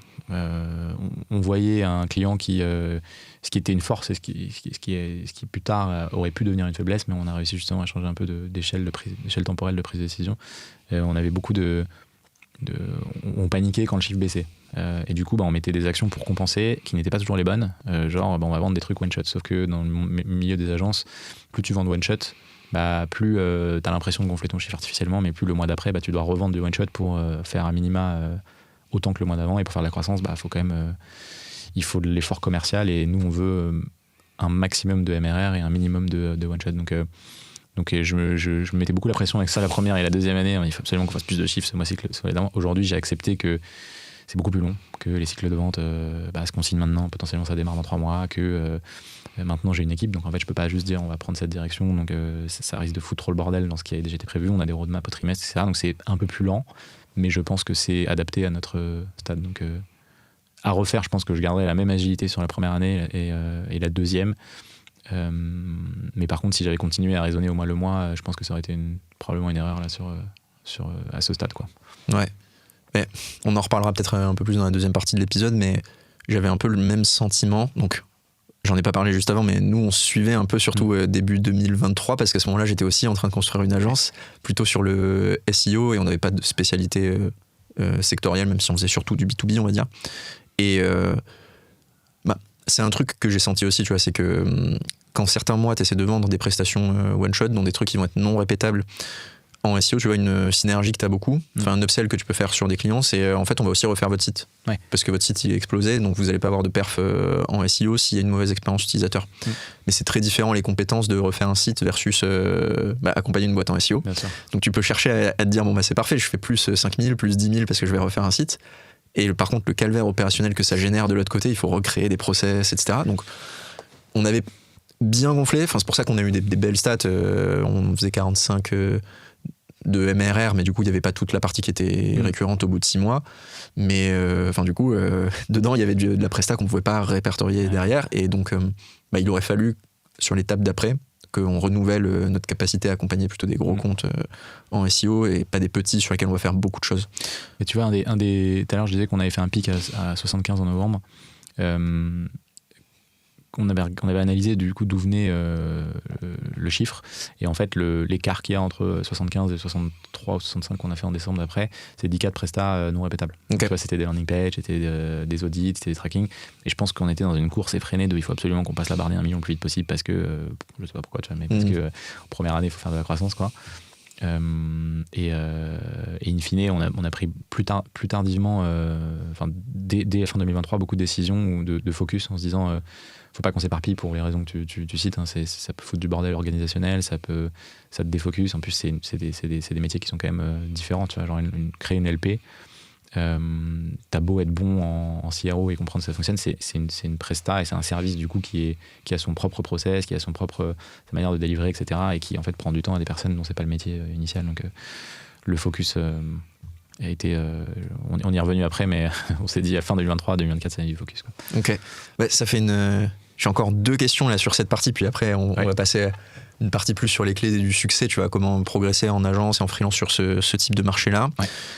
On voyait un client ce qui était une force et ce qui plus tard aurait pu devenir une faiblesse, mais on a réussi justement à changer un peu d'échelle temporelle de prise de décision. On avait beaucoup on paniquait quand le chiffre baissait. Et du coup, on mettait des actions pour compenser qui n'étaient pas toujours les bonnes. On va vendre des trucs one shot. Sauf que dans le milieu des agences, plus tu vends de one shot, plus tu as l'impression de gonfler ton chiffre artificiellement, mais plus le mois d'après, tu dois revendre du one-shot pour faire à minima autant que le mois d'avant. Et pour faire de la croissance, faut quand même, il faut de l'effort commercial. Et nous, on veut un maximum de MRR et un minimum de one-shot. Donc je me mettais beaucoup la pression avec ça la première et la deuxième année. Il faut absolument qu'on fasse plus de chiffres ce mois-ci. Aujourd'hui, j'ai accepté que c'est beaucoup plus long, que les cycles de vente se consignent maintenant, potentiellement ça démarre dans 3 mois, que maintenant j'ai une équipe, donc en fait je peux pas juste dire on va prendre cette direction, donc ça risque de foutre trop le bordel dans ce qui a déjà été prévu. On a des roadmaps au trimestre, etc. Donc c'est un peu plus lent, mais je pense que c'est adapté à notre stade. Donc à refaire, je pense que je garderai la même agilité sur la première année et la deuxième. Mais par contre, si j'avais continué à raisonner au mois le mois, je pense que ça aurait été probablement une erreur là à ce stade, quoi. Ouais. Mais on en reparlera peut-être un peu plus dans la deuxième partie de l'épisode, mais j'avais un peu le même sentiment. Donc, j'en ai pas parlé juste avant, mais nous, on se suivait un peu surtout début 2023, parce qu'à ce moment-là, j'étais aussi en train de construire une agence, plutôt sur le SEO, et on n'avait pas de spécialité sectorielle, même si on faisait surtout du B2B, on va dire. Et c'est un truc que j'ai senti aussi, tu vois, c'est que quand certains mois, tu essaies de vendre des prestations one-shot, dans des trucs qui vont être non répétables, en SEO, tu vois, une synergie que tu as beaucoup, un upsell que tu peux faire sur des clients, c'est en fait, on va aussi refaire votre site. Ouais. Parce que votre site, il est explosé, donc vous n'allez pas avoir de perf en SEO s'il y a une mauvaise expérience utilisateur. Mais c'est très différent les compétences de refaire un site versus accompagner une boîte en SEO. Donc tu peux chercher à te dire, c'est parfait, je fais plus 5000, plus 10 000 parce que je vais refaire un site. Et par contre, le calvaire opérationnel que ça génère de l'autre côté, il faut recréer des process, etc. Donc, on avait bien gonflé. Enfin, c'est pour ça qu'on a eu des belles stats. On faisait 45 de MRR, mais du coup, il n'y avait pas toute la partie qui était récurrente au bout de 6 mois. Mais du coup, dedans, il y avait de la presta qu'on ne pouvait pas répertorier derrière. Et donc, il aurait fallu, sur l'étape d'après, qu'on renouvelle notre capacité à accompagner plutôt des gros comptes en SEO et pas des petits sur lesquels on va faire beaucoup de choses. Et tu vois, tout à l'heure je disais qu'on avait fait un pic à 75 en novembre. On avait analysé du coup d'où venait le chiffre, et en fait l'écart qu'il y a entre 75 et 63 ou 65 qu'on a fait en décembre d'après, c'est 10 cas de prestats non répétables. Okay. Tu vois, c'était des landing pages, c'était des audits, c'était des tracking, et je pense qu'on était dans une course effrénée de il faut absolument qu'on passe la barre des 1 million le plus vite possible, parce que je sais pas pourquoi, tu vois, mais parce que en première année il faut faire de la croissance, quoi. Et in fine, on a pris plus tardivement, dès fin 2023, beaucoup de décisions de focus en se disant faut pas qu'on s'éparpille pour les raisons que tu cites, hein, ça peut foutre du bordel organisationnel, ça te défocus. En plus, c'est des métiers qui sont quand même différents, tu vois, genre créer une LP, t'as beau être bon en CRO et comprendre que ça fonctionne, c'est une presta et c'est un service du coup qui a son propre process, qui a sa manière de délivrer, etc., et qui en fait prend du temps à des personnes dont c'est pas le métier initial. Donc le focus a été on y est revenu après, mais on s'est dit à fin 2023, 2024 ça a eu du focus, quoi. Ok, ça fait j'ai encore 2 questions là sur cette partie, puis après on va passer à une partie plus sur les clés du succès, tu vois, comment progresser en agence et en freelance sur ce type de marché-là.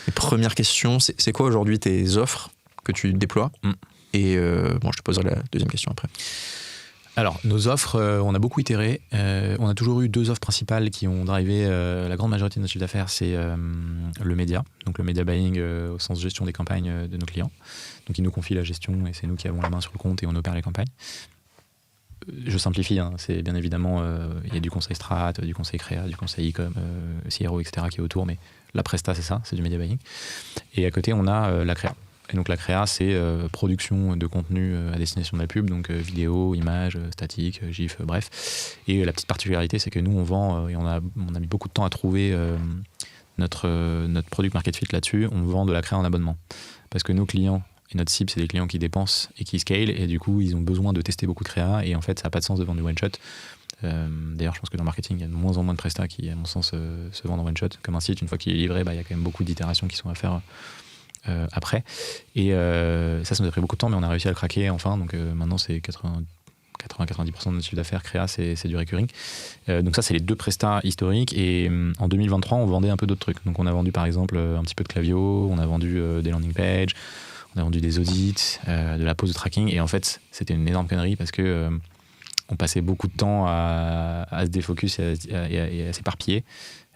Et première question, c'est quoi aujourd'hui tes offres que tu déploies? Et je te poserai la deuxième question après. Alors, nos offres, on a beaucoup itéré. On a toujours eu 2 offres principales qui ont drivé la grande majorité de notre chiffre d'affaires. C'est le média, donc le media buying au sens gestion des campagnes de nos clients. Donc, ils nous confient la gestion et c'est nous qui avons la main sur le compte et on opère les campagnes. Je simplifie, hein, c'est bien évidemment, il y a du conseil strat, du conseil créa, du conseil e-com, CRO, etc. qui est autour, mais la presta, c'est ça, c'est du media buying. Et à côté, on a la créa. Et donc la créa, c'est production de contenu à destination de la pub, donc vidéo, images, statiques, GIF, bref. Et la petite particularité, c'est que nous, on vend, et on a mis beaucoup de temps à trouver notre product market fit là-dessus, on vend de la créa en abonnement. Parce que nos clients, et notre cible, c'est des clients qui dépensent et qui scale, et du coup, ils ont besoin de tester beaucoup de créa, et en fait, ça n'a pas de sens de vendre du one-shot. D'ailleurs, je pense que dans le marketing, il y a de moins en moins de prestats qui, à mon sens, se vendent en one-shot. Comme un site, une fois qu'il est livré, il y a quand même beaucoup d'itérations qui sont à faire après. Et ça nous a pris beaucoup de temps, mais on a réussi à le craquer enfin. Donc maintenant, c'est 80-90% de notre chiffre d'affaires créa, c'est du recurring. Donc ça, c'est les 2 prestats historiques. Et en 2023, on vendait un peu d'autres trucs. Donc on a vendu par exemple un petit peu de Klaviyo, on a vendu des landing pages, on a vendu des audits, de la pose de tracking. Et en fait, c'était une énorme connerie parce que on passait beaucoup de temps à se défocus et à s'éparpiller.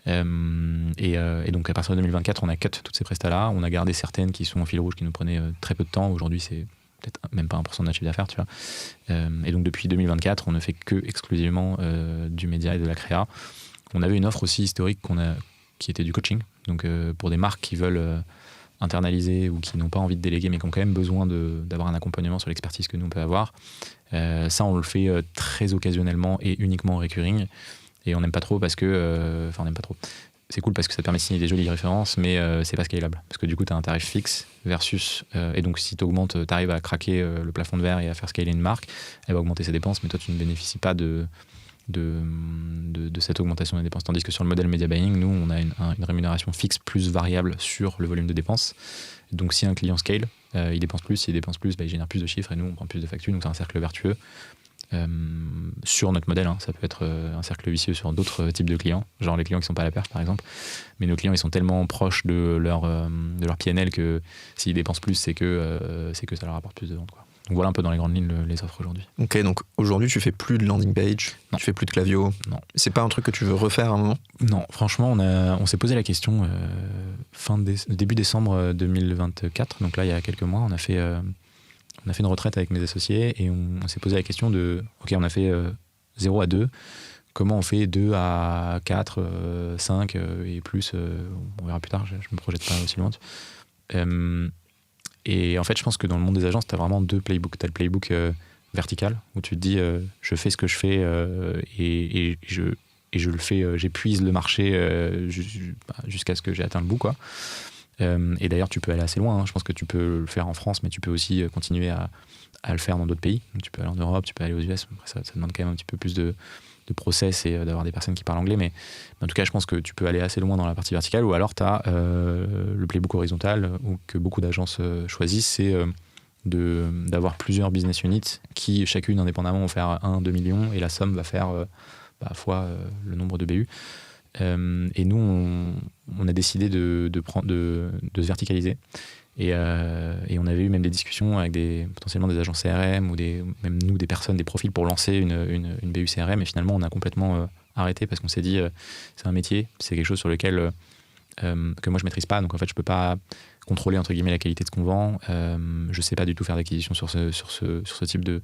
Et donc à partir de 2024, on a cut toutes ces prestats-là. On a gardé certaines qui sont en fil rouge, qui nous prenaient très peu de temps. Aujourd'hui, c'est peut-être même pas 1% de notre chiffre d'affaires, tu vois. Et donc depuis 2024, on ne fait que exclusivement du média et de la créa. On avait une offre aussi historique qui était du coaching. Donc pour des marques qui veulent internaliser ou qui n'ont pas envie de déléguer mais qui ont quand même besoin d'avoir un accompagnement sur l'expertise que nous on peut avoir. Ça on le fait très occasionnellement et uniquement en recurring. Et on n'aime pas trop parce que... on n'aime pas trop. C'est cool parce que ça te permet de signer des jolies références, mais c'est pas scalable. Parce que du coup, tu as un tarif fixe versus... et donc, si tu augmentes, tu arrives à craquer le plafond de verre et à faire scaler une marque, elle va augmenter ses dépenses, mais toi, tu ne bénéficies pas de cette augmentation des dépenses. Tandis que sur le modèle media buying, nous, on a une rémunération fixe plus variable sur le volume de dépenses. Donc, si un client scale, il dépense plus. S'il dépense plus, il génère plus de chiffres et nous, on prend plus de factures. Donc, c'est un cercle vertueux. Sur notre modèle, ça peut être un cercle vicieux sur d'autres types de clients, genre les clients qui sont pas à la perte par exemple, mais nos clients ils sont tellement proches de leur PNL que s'ils dépensent plus c'est que ça leur apporte plus de ventes, quoi. Donc voilà un peu dans les grandes lignes les offres aujourd'hui. Ok, donc aujourd'hui tu fais plus de landing page, non. Tu fais plus de Klaviyo. Non. C'est pas un truc que tu veux refaire à un moment? Non, franchement on s'est posé la question début décembre 2024, donc là il y a quelques mois on a fait une retraite avec mes associés et on s'est posé la question de, ok, on a fait 0 à 2, comment on fait 2 à 4, 5 et plus, on verra plus tard, je me projette pas aussi loin. Et en fait, je pense que dans le monde des agences, tu as vraiment deux playbooks. Tu as le playbook vertical, où tu te dis, je fais ce que je fais et je le fais, j'épuise le marché jusqu'à ce que j'ai atteint le bout, quoi. Et d'ailleurs, tu peux aller assez loin. Je pense que tu peux le faire en France, mais tu peux aussi continuer à le faire dans d'autres pays. Donc, tu peux aller en Europe, tu peux aller aux US. Après, ça demande quand même un petit peu plus de process et d'avoir des personnes qui parlent anglais. Mais en tout cas, je pense que tu peux aller assez loin dans la partie verticale. Ou alors, tu as le playbook horizontal que beaucoup d'agences choisissent. C'est d'avoir plusieurs business units qui, chacune indépendamment, vont faire 1-2 millions et la somme va faire fois le nombre de BU. Et nous, on a décidé de se verticaliser. Et on avait eu même des discussions avec potentiellement des agences CRM ou même nous, des personnes, des profils pour lancer une BU CRM. Et finalement, on a complètement arrêté parce qu'on s'est dit c'est un métier, c'est quelque chose sur lequel que moi je maîtrise pas. Donc en fait, je peux pas contrôler entre guillemets la qualité de ce qu'on vend. Je sais pas du tout faire d'acquisition sur ce type de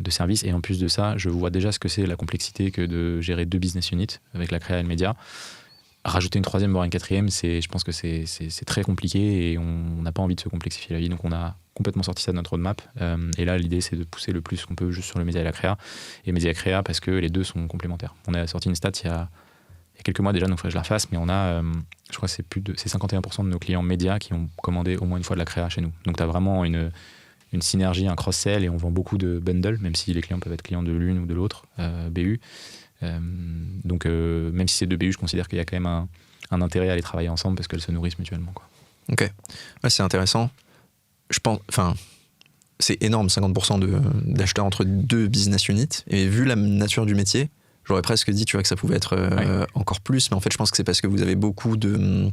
services, et en plus de ça je vois déjà ce que c'est la complexité que de gérer 2 business units avec la créa et le média. Rajouter une troisième voire une quatrième, je pense que c'est très compliqué et on n'a pas envie de se complexifier la vie, donc on a complètement sorti ça de notre roadmap. Et là l'idée c'est de pousser le plus qu'on peut juste sur le média et la créa, et média et créa parce que les deux sont complémentaires. On a sorti une stat il y a quelques mois déjà, donc il faudrait que je la fasse, mais on a je crois que c'est 51% de nos clients médias qui ont commandé au moins une fois de la créa chez nous. Donc tu as vraiment une synergie, un cross-sell, et on vend beaucoup de bundles, même si les clients peuvent être clients de l'une ou de l'autre BU. Donc même si c'est 2 BU, je considère qu'il y a quand même un intérêt à les travailler ensemble parce qu'elles se nourrissent mutuellement, quoi. Ok, ouais, c'est intéressant. Je pense, c'est énorme, 50% d'acheteurs entre 2 business units. Et vu la nature du métier, j'aurais presque dit, tu vois, que ça pouvait être encore plus, mais en fait, je pense que c'est parce que vous avez beaucoup de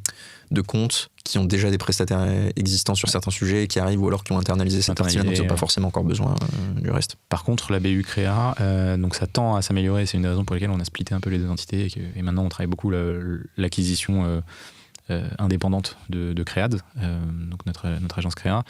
comptes qui ont déjà des prestataires existants sur certains sujets, qui arrivent ou alors qui ont internalisé cette partie-là, donc ils n'ont pas forcément encore besoin du reste. Par contre, la BU Créa, donc ça tend à s'améliorer, c'est une des raisons pour lesquelles on a splitté un peu les deux entités, et maintenant on travaille beaucoup l'acquisition indépendante de Créad, donc notre agence Créa.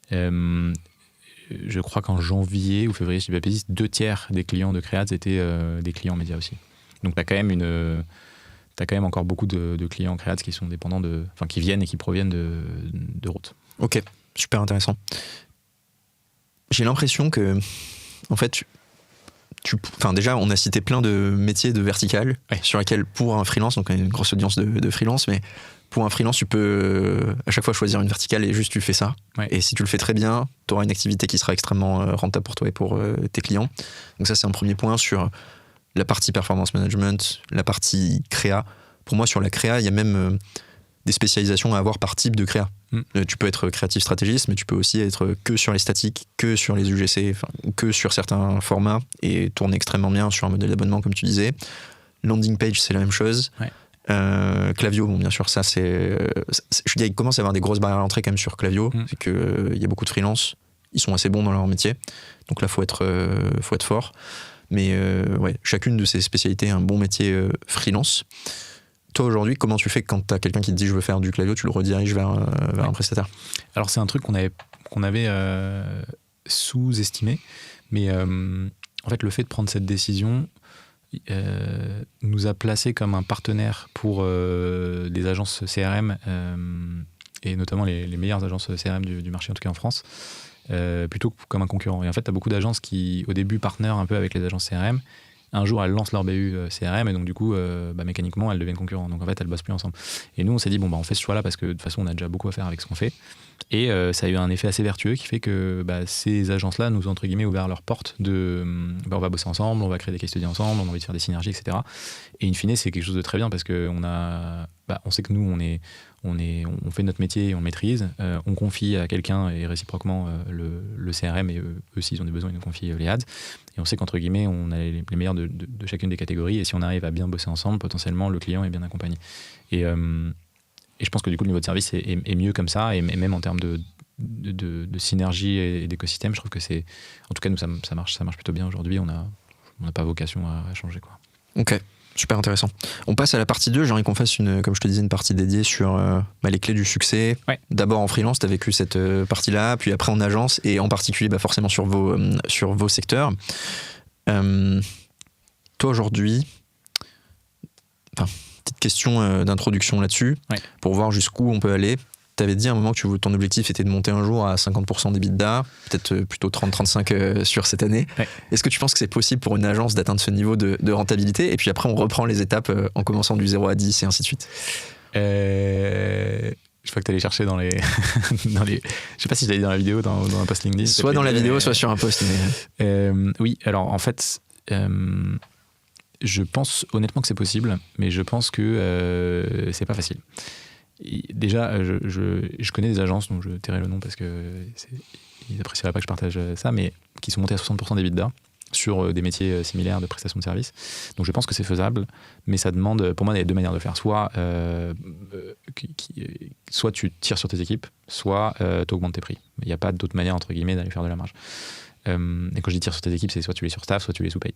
Je crois qu'en janvier ou février, si je ne dis pas de bêtises, 2/3 des clients de Créad étaient des clients médias aussi. Donc tu as quand même encore beaucoup de clients Créad qui sont dépendants qui viennent et qui proviennent de Route. Ok, super intéressant. J'ai l'impression que, en fait, déjà, on a cité plein de métiers de vertical sur lesquels, pour un freelance, donc on a une grosse audience de freelance, mais pour un freelance, tu peux à chaque fois choisir une verticale et juste tu fais ça. Ouais. Et si tu le fais très bien, tu auras une activité qui sera extrêmement rentable pour toi et pour tes clients. Donc ça, c'est un premier point sur la partie performance management, la partie créa. Pour moi, sur la créa, il y a même des spécialisations à avoir par type de créa. Tu peux être créatif stratégiste, mais tu peux aussi être que sur les statiques, que sur les UGC, que sur certains formats, et tourner extrêmement bien sur un modèle d'abonnement, comme tu disais. Landing page, c'est la même chose. Ouais. Klaviyo, bon, bien sûr, ça c'est. Je dirais qu'il commence à y avoir des grosses barrières à l'entrée quand même sur Klaviyo. C'est qu'il y a beaucoup de freelance, ils sont assez bons dans leur métier. Donc là, faut être fort. Mais ouais, chacune de ces spécialités est un bon métier freelance. Toi, aujourd'hui, comment tu fais quand tu as quelqu'un qui te dit je veux faire du Klaviyo, tu le rediriges vers un prestataire? Alors, c'est un truc qu'on avait sous-estimé. Mais en fait, le fait de prendre cette décision, nous a placé comme un partenaire pour des agences CRM et notamment les meilleures agences CRM du marché, en tout cas en France, plutôt comme un concurrent. Et en fait, tu as beaucoup d'agences qui, au début, partenairent un peu avec les agences CRM. Un jour, elles lancent leur BU CRM et donc du coup, mécaniquement, elles deviennent concurrents. Donc en fait, elles bossent plus ensemble. Et nous, on s'est dit, on fait ce choix-là parce que de toute façon, on a déjà beaucoup à faire avec ce qu'on fait. Et ça a eu un effet assez vertueux qui fait que ces agences-là nous ont, entre guillemets, ouvert leurs portes de on va bosser ensemble, on va créer des case studies ensemble, on a envie de faire des synergies, etc. Et in fine, c'est quelque chose de très bien parce qu'on on sait que nous, on fait notre métier et on le maîtrise. On confie à quelqu'un et réciproquement le CRM et eux, s'ils ont des besoins, ils nous confient les ads. Et on sait qu'entre guillemets, on a les meilleurs de chacune des catégories. Et si on arrive à bien bosser ensemble, potentiellement, le client est bien accompagné. Et je pense que du coup, le niveau de service est mieux comme ça. Et même en termes de synergie et d'écosystème, je trouve que c'est... En tout cas, nous, ça marche plutôt bien aujourd'hui. On n'a pas vocation à changer, quoi. Ok. Super intéressant. On passe à la partie 2. J'ai envie qu'on fasse, comme je te disais, une partie dédiée sur les clés du succès. Ouais. D'abord en freelance, tu as vécu cette partie-là, puis après en agence, et en particulier forcément sur vos secteurs. Toi aujourd'hui, petite question d'introduction là-dessus, pour voir jusqu'où on peut aller. Tu avais dit à un moment que ton objectif était de monter un jour à 50% d'EBITDA, peut-être plutôt 30-35 sur cette année. Ouais. Est-ce que tu penses que c'est possible pour une agence d'atteindre ce niveau de rentabilité ? Et puis après, on reprend les étapes en commençant du 0 à 10 et ainsi de suite. Je crois que tu allais chercher dans les... Je sais pas si je l'avais dit dans la vidéo, dans un post LinkedIn. Soit dans la vidéo, soit sur un post. Oui, alors en fait... je pense honnêtement que c'est possible, mais je pense que c'est pas facile. Déjà, je connais des agences, donc je tairai le nom parce qu'ils n'apprécieraient pas que je partage ça, mais qui sont montées à 60% d'EBITDA sur des métiers similaires de prestation de services. Donc je pense que c'est faisable, mais ça demande, pour moi, il y a deux manières de faire. Soit tu tires sur tes équipes, soit tu augmentes tes prix. Il n'y a pas d'autre manière, entre guillemets, d'aller faire de la marge. Et quand je dis tire sur tes équipes, c'est soit tu les surstaffes, soit tu les sous-payes.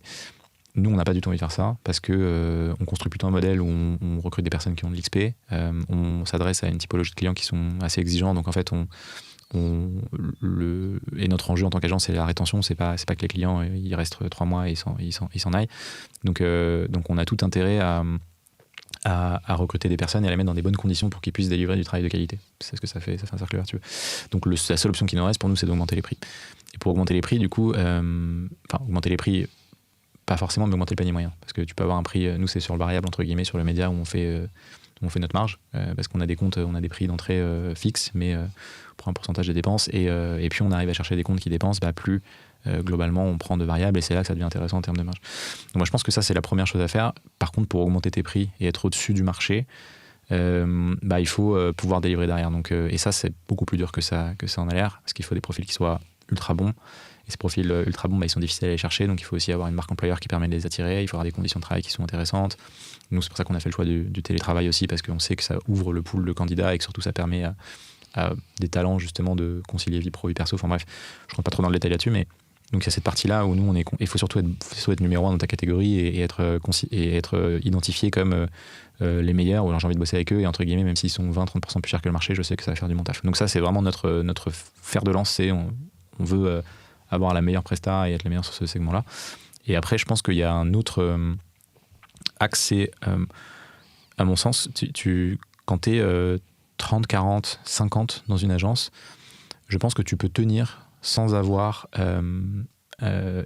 Nous, on n'a pas du tout envie de faire ça parce qu'on construit plutôt un modèle où on recrute des personnes qui ont de l'XP. On s'adresse à une typologie de clients qui sont assez exigeants. Donc, en fait, et notre enjeu en tant qu'agence, c'est la rétention. C'est pas que les clients ils restent 3 mois et ils s'en aillent. Donc, on a tout intérêt à recruter des personnes et à les mettre dans des bonnes conditions pour qu'ils puissent délivrer du travail de qualité. C'est ce que ça fait un cercle vertueux. Donc, la seule option qui nous reste pour nous, c'est d'augmenter les prix. Et pour augmenter les prix, du coup, augmenter les prix... pas forcément, mais augmenter le panier moyen. Parce que tu peux avoir un prix, nous c'est sur le variable, entre guillemets, sur le média où on fait notre marge, parce qu'on a des comptes, on a des prix d'entrée fixes, mais pour un pourcentage des dépenses, et puis on arrive à chercher des comptes qui dépensent, plus globalement on prend de variables, et c'est là que ça devient intéressant en termes de marge. Donc moi je pense que ça c'est la première chose à faire. Par contre, pour augmenter tes prix et être au-dessus du marché, il faut pouvoir délivrer derrière. Donc, et ça c'est beaucoup plus dur que ça en a l'air, parce qu'il faut des profils qui soient ultra bons. Et ces profils ultra bons, ils sont difficiles à aller chercher, donc il faut aussi avoir une marque employeur qui permet de les attirer, il faut avoir des conditions de travail qui sont intéressantes. Nous, c'est pour ça qu'on a fait le choix du télétravail aussi, parce qu'on sait que ça ouvre le pool de candidats et que surtout ça permet à des talents justement de concilier vie pro, vie perso. Enfin bref, je ne rentre pas trop dans le détail là-dessus, mais donc il y a cette partie-là où nous, il faut surtout être numéro 1 dans ta catégorie et être identifié comme les meilleurs, ou alors j'ai envie de bosser avec eux, et entre guillemets, même s'ils sont 20-30% plus chers que le marché, je sais que ça va faire du bon taf. Donc ça, c'est vraiment notre fer de lance, on veut... avoir la meilleure presta et être les meilleurs sur ce segment-là. Et après, je pense qu'il y a un autre axe, c'est, à mon sens, quand tu es 30, 40, 50 dans une agence, je pense que tu peux tenir sans avoir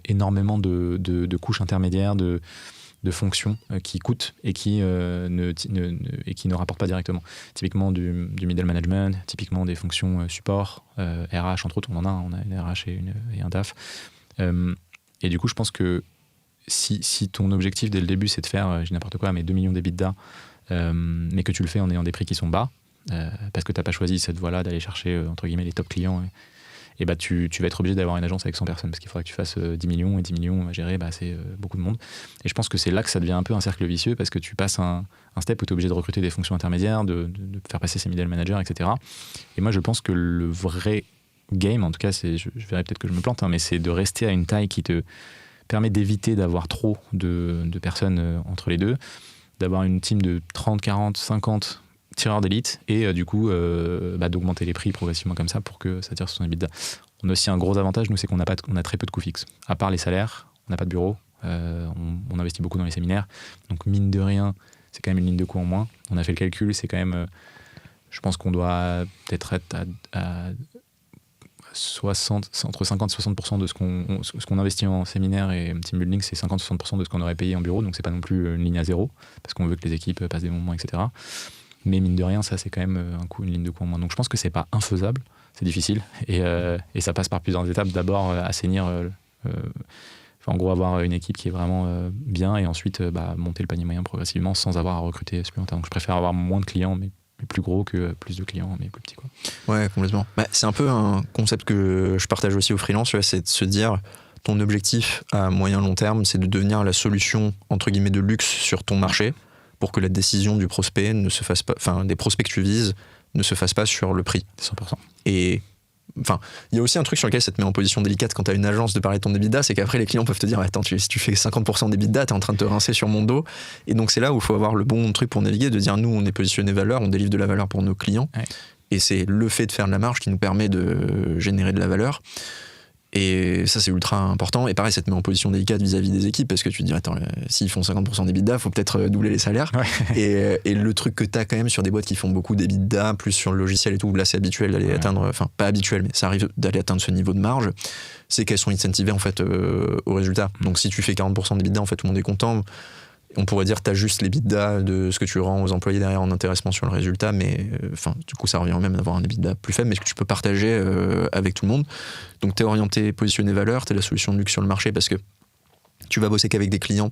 énormément de couches intermédiaires, de fonctions qui coûtent et qui ne rapportent pas directement. Typiquement du middle management, typiquement des fonctions support, RH entre autres, on a une RH et un DAF. Et du coup, je pense que si ton objectif dès le début c'est de faire, j'ai n'importe quoi, mais 2 millions d'EBITDA, mais que tu le fais en ayant des prix qui sont bas, parce que tu n'as pas choisi cette voie-là d'aller chercher entre guillemets les top clients, et tu vas être obligé d'avoir une agence avec 100 personnes, parce qu'il faudra que tu fasses 10 millions, et 10 millions à gérer, c'est beaucoup de monde. Et je pense que c'est là que ça devient un peu un cercle vicieux, parce que tu passes un step où tu es obligé de recruter des fonctions intermédiaires, de faire passer ces middle managers, etc. Et moi, je pense que le vrai game, en tout cas, je verrai peut-être que je me plante, mais c'est de rester à une taille qui te permet d'éviter d'avoir trop de personnes entre les deux, d'avoir une team de 30, 40, 50 tireurs d'élite, et du coup d'augmenter les prix progressivement comme ça pour que ça tire sur son EBITDA. On a aussi un gros avantage, nous, c'est qu'on a très peu de coûts fixes. À part les salaires, on n'a pas de bureau, On investit beaucoup dans les séminaires. Donc, mine de rien, c'est quand même une ligne de coût en moins. On a fait le calcul, c'est quand même... je pense qu'on doit peut-être être à 60, entre 50 et 60% de ce qu'on investit en séminaire et team building, c'est 50-60% de ce qu'on aurait payé en bureau. Donc, c'est pas non plus une ligne à zéro, parce qu'on veut que les équipes passent des moments, etc. Mais mine de rien, ça, c'est quand même une ligne de coût en moins. Donc, je pense que c'est pas infaisable. C'est difficile et ça passe par plusieurs étapes. D'abord, assainir, en gros, avoir une équipe qui est vraiment bien et ensuite monter le panier moyen progressivement sans avoir à recruter supplémentaire. Donc, je préfère avoir moins de clients, mais plus gros que plus de clients, mais plus petits, quoi. Ouais, complètement. C'est un peu un concept que je partage aussi aux freelances, c'est de se dire ton objectif à moyen long terme, c'est de devenir la solution entre guillemets de luxe sur ton marché pour que la décision du prospect ne se fasse pas, enfin des prospects que tu vises ne se fasse pas sur le prix. 100%. Et enfin, il y a aussi un truc sur lequel ça te met en position délicate quand tu as une agence de parler de ton EBITDA, c'est qu'après les clients peuvent te dire attends, si tu fais 50% d'EBITDA, tu es en train de te rincer sur mon dos. Et donc c'est là où il faut avoir le bon truc pour naviguer, de dire nous on est positionné valeur, on délivre de la valeur pour nos clients. Ouais. Et c'est le fait de faire de la marge qui nous permet de générer de la valeur. Et ça, c'est ultra important. Et pareil, ça te met en position délicate vis-à-vis des équipes parce que tu te dis, attends, s'ils font 50% d'EBITDA, il faut peut-être doubler les salaires. Ouais. Et le truc que tu as quand même sur des boîtes qui font beaucoup d'EBITDA, plus sur le logiciel et tout, là, c'est habituel d'aller atteindre, enfin, pas habituel, mais ça arrive d'aller atteindre ce niveau de marge, c'est qu'elles sont incentivées, en fait, au résultat. Donc, si tu fais 40% d'EBITDA, en fait, tout le monde est content. On pourrait dire que tu as juste l'EBITDA de ce que tu rends aux employés derrière en intéressement sur le résultat, mais du coup ça revient même d'avoir un EBITDA plus faible, mais ce que tu peux partager avec tout le monde. Donc tu es orienté, positionné valeur, tu es la solution de luxe sur le marché parce que tu vas bosser qu'avec des clients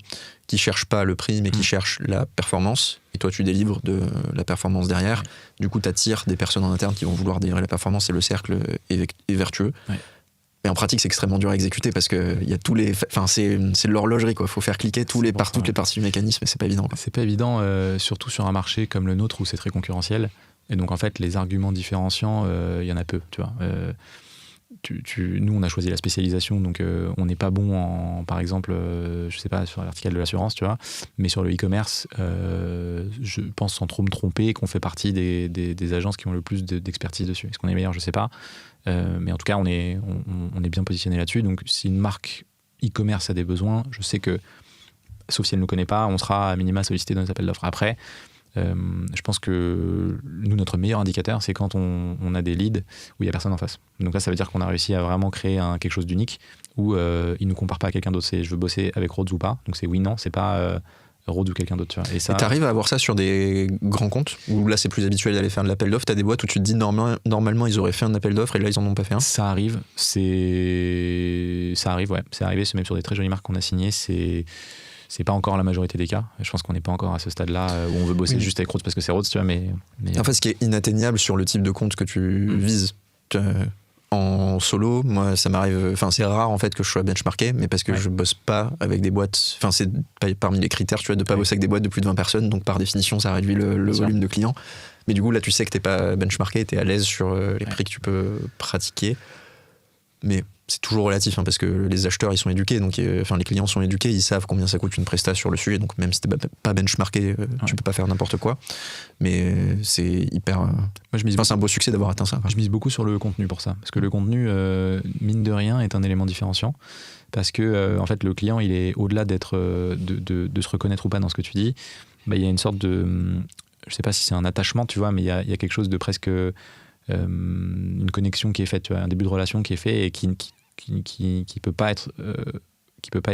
qui cherchent pas le prix, mais qui cherchent la performance, et toi tu délivres de la performance derrière. Du coup tu attires des personnes en interne qui vont vouloir délivrer la performance et le cercle est vertueux. Ouais. Mais en pratique, c'est extrêmement dur à exécuter parce que il y a tous les, enfin c'est de l'horlogerie quoi. Faut faire cliquer toutes les parties du mécanisme et c'est pas évident. Quoi. C'est pas évident, surtout sur un marché comme le nôtre où c'est très concurrentiel. Et donc en fait, les arguments différenciants, il y en a peu, tu vois. Nous, on a choisi la spécialisation, donc on n'est pas bon en, par exemple, je sais pas, sur la verticale de l'assurance, tu vois, mais sur le e-commerce, je pense sans trop me tromper qu'on fait partie des agences qui ont le plus d'expertise dessus. Est-ce qu'on est meilleur? Je sais pas. Mais en tout cas, on est bien positionné là-dessus. Donc, si une marque e-commerce a des besoins, je sais que, sauf si elle ne nous connaît pas, on sera à minima sollicité dans les appels d'offres. Après, je pense que nous, notre meilleur indicateur, c'est quand on a des leads où il n'y a personne en face. Donc là, ça veut dire qu'on a réussi à vraiment créer quelque chose d'unique où il ne nous compare pas à quelqu'un d'autre. C'est je veux bosser avec Rhodes ou pas. Donc c'est oui, non, c'est pas Rhodes ou quelqu'un d'autre. Tu vois. Et t'arrives à avoir ça sur des grands comptes où là, c'est plus habituel d'aller faire de l'appel d'offres. T'as des boîtes où tu te dis normalement, ils auraient fait un appel d'offres et là, ils en ont pas fait un. Ça arrive. Ça arrive, ouais. C'est arrivé. C'est même sur des très jolies marques qu'on a signées. C'est pas encore la majorité des cas. Je pense qu'on n'est pas encore à ce stade-là où on veut bosser juste avec Rhodes parce que c'est Rhodes, tu vois. Mais... En fait, ce qui est inatteignable sur le type de compte que tu vises en solo, moi, ça m'arrive. Enfin, c'est rare en fait que je sois benchmarké, mais parce que je bosse pas avec des boîtes. Enfin, c'est parmi les critères, tu vois, de pas bosser avec des boîtes de plus de 20 personnes. Donc, par définition, ça réduit le volume de clients. Mais du coup, là, tu sais que t'es pas benchmarké, t'es à l'aise sur les prix que tu peux pratiquer. Mais c'est toujours relatif parce que les acheteurs ils sont éduqués, donc les clients sont éduqués, ils savent combien ça coûte une presta sur le sujet, donc même si t'es pas benchmarké, tu peux pas faire n'importe quoi. Mais c'est hyper. Moi, c'est un beau succès d'avoir atteint ça. Je mise beaucoup sur le contenu pour ça, parce que le contenu, mine de rien, est un élément différenciant. Parce que en fait, le client, il est au-delà d'être de se reconnaître ou pas dans ce que tu dis. Il y a une sorte de, je sais pas si c'est un attachement, tu vois, mais il y a quelque chose de presque une connexion qui est faite, tu vois, un début de relation qui est fait et qui peut pas être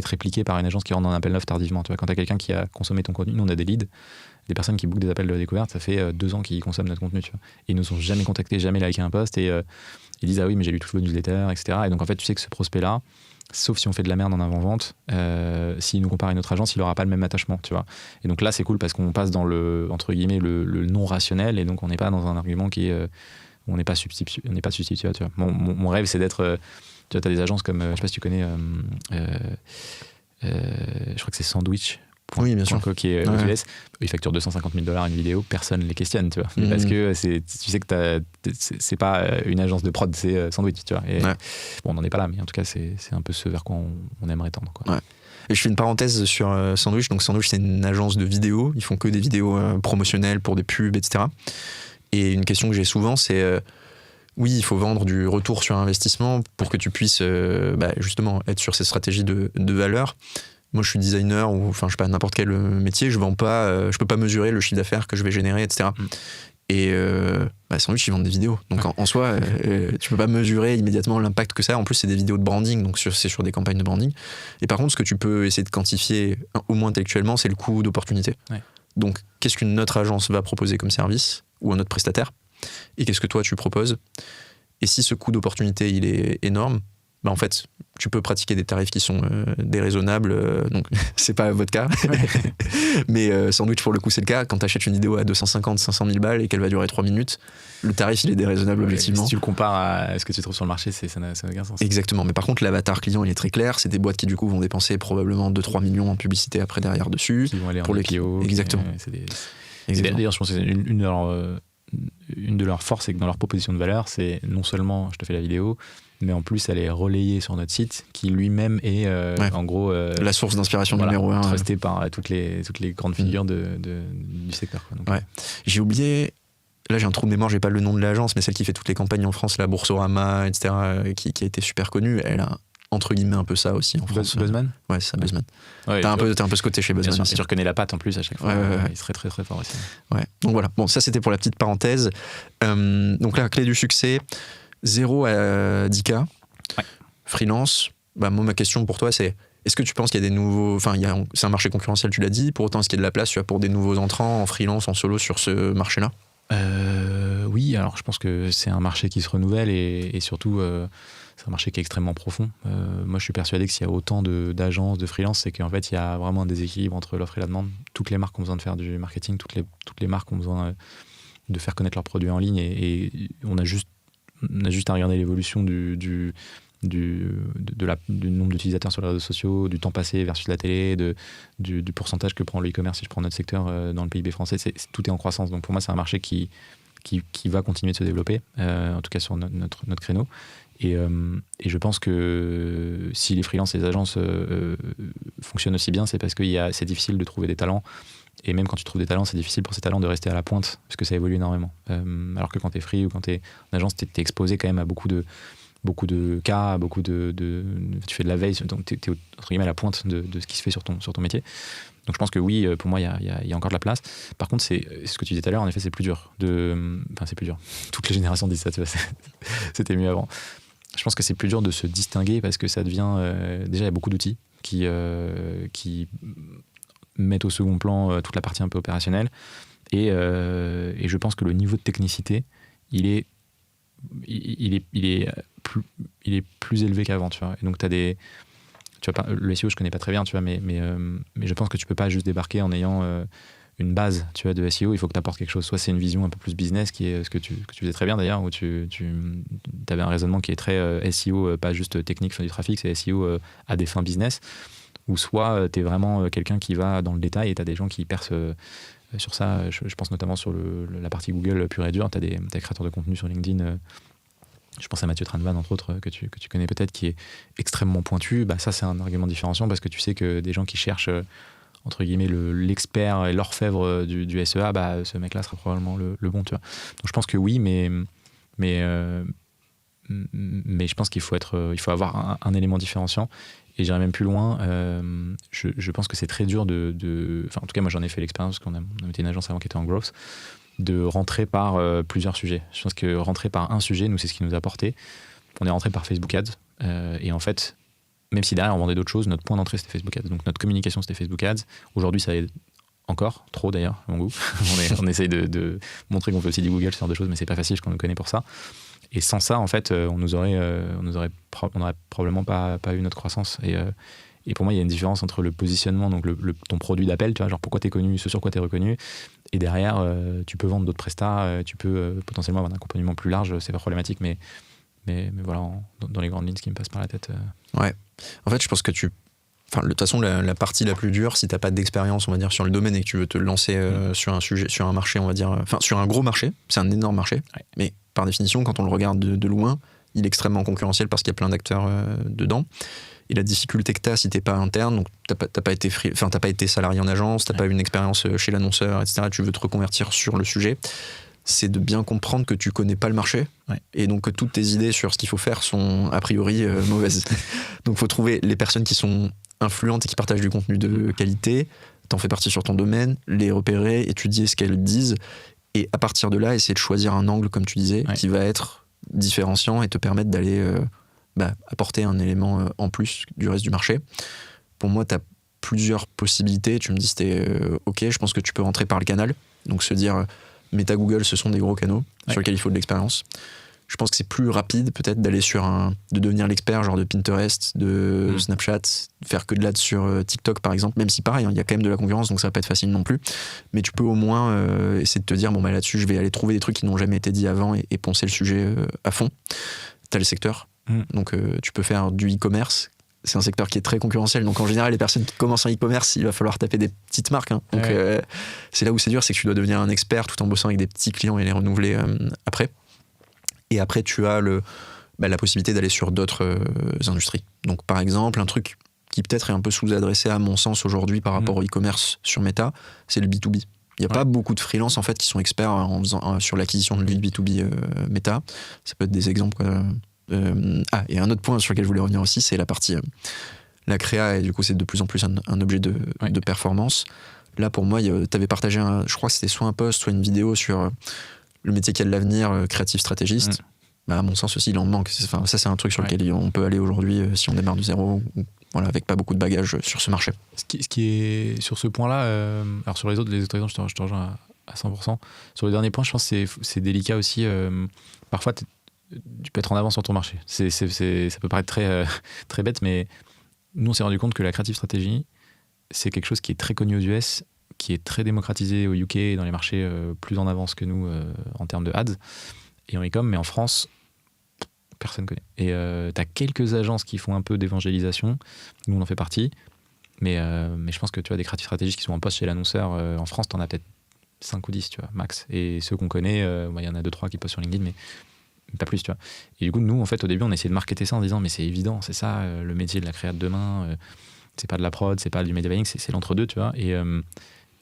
répliqué par une agence qui rentre dans un appel d'offres tardivement. Tu vois, quand tu as quelqu'un qui a consommé ton contenu, nous on a des leads, des personnes qui bookent des appels de découverte, ça fait 2 ans qu'ils consomment notre contenu. Tu vois. Et ils nous ont jamais contactés, jamais liké un post et ils disent ah oui mais j'ai lu tout vos newsletters, etc. Et donc en fait tu sais que ce prospect-là, sauf si on fait de la merde en avant-vente, s'il nous compare à une autre agence, il n'aura pas le même attachement, tu vois. Et donc là c'est cool parce qu'on passe dans le entre guillemets le non rationnel et donc on n'est pas dans un argument qui est on n'est pas substituable, tu vois. Mon rêve c'est d'être tu vois, t'as des agences comme, je sais pas si tu connais, je crois que c'est Sandwich. Oui, bien sûr. Qui est aux US. Ils facturent $250 000 une vidéo, personne ne les questionne, tu vois. Parce que tu sais que c'est pas une agence de prod, c'est Sandwich, tu vois. Et, bon, on n'en est pas là, mais en tout cas, c'est un peu ce vers quoi on aimerait tendre, quoi. Ouais. Et je fais une parenthèse sur Sandwich. Donc Sandwich, c'est une agence de vidéos. Ils font que des vidéos promotionnelles pour des pubs, etc. Et une question que j'ai souvent, c'est... oui, il faut vendre du retour sur investissement pour que tu puisses justement être sur ces stratégies de valeur. moi je suis designer ou enfin je sais pas n'importe quel métier, je peux pas mesurer le chiffre d'affaires que je vais générer, etc. Et sandwich ils vendent des vidéos, donc en soi tu peux pas mesurer immédiatement l'impact que ça a. En plus c'est des vidéos de branding, donc c'est sur des campagnes de branding. Et par contre ce que tu peux essayer de quantifier au moins intellectuellement, c'est le coût d'opportunité. Donc qu'est-ce qu'une autre agence va proposer comme service ou un autre prestataire, et qu'est-ce que toi tu proposes. Et si ce coût d'opportunité il est énorme, en fait, tu peux pratiquer des tarifs qui sont déraisonnables, donc c'est pas votre cas. Mais Sandwich, pour le coup, c'est le cas. Quand tu achètes une vidéo à 250, 500 000 balles et qu'elle va durer 3 minutes, le tarif, il est déraisonnable, objectivement. Si tu le compares à ce que tu trouves sur le marché, ça n'a aucun sens. Exactement. Mais par contre, l'avatar client, il est très clair. C'est des boîtes qui, du coup, vont dépenser probablement 2-3 millions en publicité après derrière dessus. Qui vont aller pour en IPO. Exactement. D'ailleurs, je pense que c'est une de leurs forces, c'est que dans leur proposition de valeur, c'est non seulement je te fais la vidéo, mais en plus elle est relayée sur notre site qui lui-même est en gros la source d'inspiration numéro 1, trustée par toutes les grandes figures du secteur, quoi. Donc, j'ai oublié, là j'ai un trou de mémoire, j'ai pas le nom de l'agence, mais celle qui fait toutes les campagnes en France, la Boursorama, etc., qui a été super connue, elle a entre guillemets un peu ça aussi en France. Buzzman. Ouais, c'est ça, Buzzman. T'as un peu ce côté chez Buzzman aussi. Si tu reconnais la patte en plus à chaque fois, il serait très très fort aussi. Donc voilà, bon, ça c'était pour la petite parenthèse. Donc là, clé du succès, 0 à 10K, freelance. Moi, ma question pour toi, c'est est-ce que tu penses qu'il y a des nouveaux... Enfin, c'est un marché concurrentiel, tu l'as dit, pour autant, est-ce qu'il y a de la place pour des nouveaux entrants en freelance, en solo sur ce marché-là ? Oui, alors je pense que c'est un marché qui se renouvelle et surtout... c'est un marché qui est extrêmement profond. Moi, je suis persuadé que s'il y a autant d'agences, de freelance, c'est qu'en fait, il y a vraiment un déséquilibre entre l'offre et la demande. Toutes les marques ont besoin de faire du marketing, toutes les marques ont besoin de faire connaître leurs produits en ligne et on a juste à regarder l'évolution du nombre d'utilisateurs sur les réseaux sociaux, du temps passé versus la télé, du pourcentage que prend le e-commerce, si je prends notre secteur dans le PIB français. Tout est en croissance. Donc pour moi, c'est un marché qui va continuer de se développer, en tout cas sur notre créneau. Et je pense que si les freelances et les agences fonctionnent aussi bien, c'est parce que c'est difficile de trouver des talents. Et même quand tu trouves des talents, c'est difficile pour ces talents de rester à la pointe, parce que ça évolue énormément. Alors que quand tu es free ou quand tu es en agence, tu es exposé quand même à beaucoup de cas, tu fais de la veille, donc tu es entre guillemets à la pointe de ce qui se fait sur ton métier. Donc je pense que oui, pour moi, il y a encore de la place. Par contre, c'est ce que tu disais tout à l'heure, en effet, c'est plus dur. C'est plus dur. Toutes les générations disent ça, tu vois, c'était mieux avant. Je pense que c'est plus dur de se distinguer parce que ça devient... déjà, il y a beaucoup d'outils qui mettent au second plan toute la partie un peu opérationnelle. Et je pense que le niveau de technicité, il est plus élevé qu'avant, tu vois. Et donc, le SEO, je connais pas très bien, tu vois, mais je pense que tu peux pas juste débarquer en ayant une base, tu vois, de SEO. Il faut que tu apportes quelque chose. Soit c'est une vision un peu plus business, qui est ce que tu faisais très bien d'ailleurs, où tu avais un raisonnement qui est très SEO, pas juste technique, faire du trafic, c'est SEO à des fins business. Ou soit tu es vraiment quelqu'un qui va dans le détail et tu as des gens qui percent sur ça. Je pense notamment sur la partie Google pure et dure. Tu as des créateurs de contenu sur LinkedIn. Je pense à Mathieu Tranvan, entre autres, que tu connais peut-être, qui est extrêmement pointu. Ça, c'est un argument différenciant parce que tu sais que des gens qui cherchent, entre guillemets, l'expert et l'orfèvre du SEA, ce mec-là sera probablement le bon, tu vois. Donc je pense que oui, mais je pense qu'il faut avoir un élément différenciant. Et j'irai même plus loin. Je pense que c'est très dur Enfin, en tout cas, moi, j'en ai fait l'expérience, parce qu'on a été une agence avant qui était en growth, de rentrer par plusieurs sujets. Je pense que rentrer par un sujet, nous, c'est ce qui nous a porté. On est rentré par Facebook Ads. Et en fait, même si derrière, on vendait d'autres choses, notre point d'entrée, c'était Facebook Ads. Donc, notre communication, c'était Facebook Ads. Aujourd'hui, ça aide encore, trop d'ailleurs, à mon goût. on essaye de montrer qu'on fait aussi du Google, ce genre de choses, mais c'est pas facile, parce qu'on nous connaît pour ça. Et sans ça, en fait, on n'aurait probablement pas eu notre croissance. Et pour moi, il y a une différence entre le positionnement, donc ton produit d'appel, tu vois, genre pourquoi tu es connu, ce sur quoi tu es reconnu, et derrière, tu peux vendre d'autres prestats, tu peux potentiellement avoir un accompagnement plus large, c'est pas problématique, mais voilà, dans les grandes lignes, ce qui me passe par la tête. Ouais. En fait, je pense que de toute façon, la partie la plus dure, si tu n'as pas d'expérience, on va dire, sur le domaine et que tu veux te lancer sur un sujet, sur un marché, on va dire, sur un gros marché, c'est un énorme marché, mais par définition, quand on le regarde de loin, il est extrêmement concurrentiel parce qu'il y a plein d'acteurs dedans. Et la difficulté que tu as si tu n'es pas interne, donc tu n'as pas été salarié en agence, tu n'as pas eu une expérience chez l'annonceur, etc., tu veux te reconvertir sur le sujet, c'est de bien comprendre que tu connais pas le marché et donc que toutes tes idées sur ce qu'il faut faire sont a priori mauvaises. Donc il faut trouver les personnes qui sont influentes et qui partagent du contenu de qualité, t'en fais partie sur ton domaine, les repérer, étudier ce qu'elles disent, et à partir de là, essayer de choisir un angle, comme tu disais, qui va être différenciant et te permettre d'aller apporter un élément en plus du reste du marché. Pour moi, t'as plusieurs possibilités. Tu me dis c'était ok, je pense que tu peux rentrer par le canal. Donc se dire Meta, Google, ce sont des gros canaux sur lesquels il faut de l'expérience. Je pense que c'est plus rapide peut-être d'aller de devenir l'expert genre de Pinterest, de Snapchat, faire que de l'ads sur TikTok par exemple, même si pareil, il y a quand même de la concurrence, donc ça va pas être facile non plus. Mais tu peux au moins essayer de te dire là-dessus, je vais aller trouver des trucs qui n'ont jamais été dit avant et poncer le sujet à fond. T'as le secteur, donc tu peux faire du e-commerce. C'est un secteur qui est très concurrentiel, donc en général les personnes qui commencent en e-commerce, il va falloir taper des petites marques, hein. Donc c'est là où c'est dur, c'est que tu dois devenir un expert tout en bossant avec des petits clients et les renouveler après. Et après tu as la possibilité d'aller sur d'autres industries. Donc par exemple un truc qui peut-être est un peu sous-adressé à mon sens aujourd'hui par rapport au e-commerce sur Meta, c'est le B2B. Il n'y a pas beaucoup de freelance en fait qui sont experts sur l'acquisition de lead B2B Meta. Ça peut être des exemples quoi. Et un autre point sur lequel je voulais revenir aussi, c'est la partie la créa, et du coup c'est de plus en plus un objet de performance. Là pour moi, tu avais partagé je crois que c'était soit un post, soit une vidéo sur le métier qui a de l'avenir, créatif stratégiste. À mon sens aussi il en manque. Ça c'est un truc sur lequel on peut aller aujourd'hui si on démarre du zéro, avec pas beaucoup de bagages sur ce marché. Ce qui est sur ce point-là, alors sur les autres exemples je te rejoins à 100%. Sur le dernier point, je pense que c'est délicat aussi. Parfois tu peux être en avance sur ton marché. Ça peut paraître très, très bête, mais nous, on s'est rendu compte que la creative stratégie, c'est quelque chose qui est très connu aux US, qui est très démocratisé au UK et dans les marchés plus en avance que nous en termes de ads et en e-com, mais en France, personne ne connaît. Et tu as quelques agences qui font un peu d'évangélisation. Nous, on en fait partie. Mais je pense que tu as des creative stratégistes qui sont en poste chez l'annonceur. En France, tu en as peut-être 5 ou 10, tu vois, max. Et ceux qu'on connaît, y en a 2-3 qui postent sur LinkedIn, mais pas plus, tu vois. Et du coup, nous, en fait, au début, on essayait de marketer ça en disant, mais c'est évident, c'est ça, le métier de la créa de demain, c'est pas de la prod, c'est pas du media buying, c'est l'entre-deux, tu vois. Et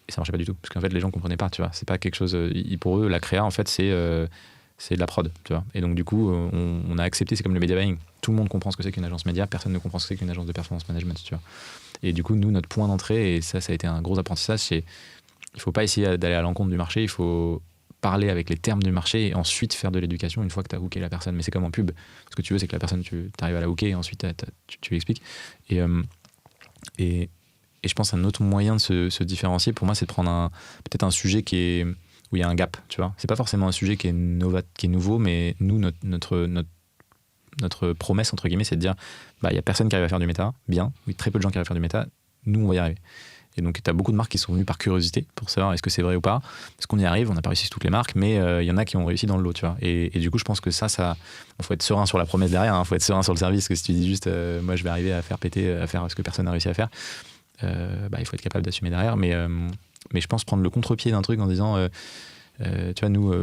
ça marchait pas du tout, parce qu'en fait, les gens comprenaient pas, tu vois. C'est pas quelque chose, pour eux, la créa, en fait, c'est de la prod, tu vois. Et donc, du coup, on a accepté, c'est comme le media buying. Tout le monde comprend ce que c'est qu'une agence média, personne ne comprend ce que c'est qu'une agence de performance management, tu vois. Et du coup, nous, notre point d'entrée, et ça a été un gros apprentissage, c'est il faut pas essayer d'aller à l'encontre du marché, il faut parler avec les termes du marché et ensuite faire de l'éducation une fois que tu as hooké la personne. Mais c'est comme en pub. Ce que tu veux, c'est que la personne, tu arrives à la hooker et ensuite tu lui expliques. Et je pense un autre moyen de se différencier, pour moi, c'est de prendre peut-être un sujet où il y a un gap, tu vois. C'est pas forcément un sujet qui est nouveau, mais nous, notre promesse, entre guillemets, c'est de dire, il y a personne qui arrive à faire du méta, bien, oui, très peu de gens qui arrivent à faire du méta, nous, on va y arriver. Et donc, tu as beaucoup de marques qui sont venues par curiosité pour savoir est-ce que c'est vrai ou pas. Parce qu'on y arrive, on n'a pas réussi sur toutes les marques, mais il y en a qui ont réussi dans le lot, tu vois. Et du coup, je pense que ça faut être serein sur la promesse derrière, hein, faut être serein sur le service, parce que si tu dis juste, moi, je vais arriver à faire péter, à faire ce que personne n'a réussi à faire, il faut être capable d'assumer derrière. Mais je pense prendre le contre-pied d'un truc en disant, tu vois, nous,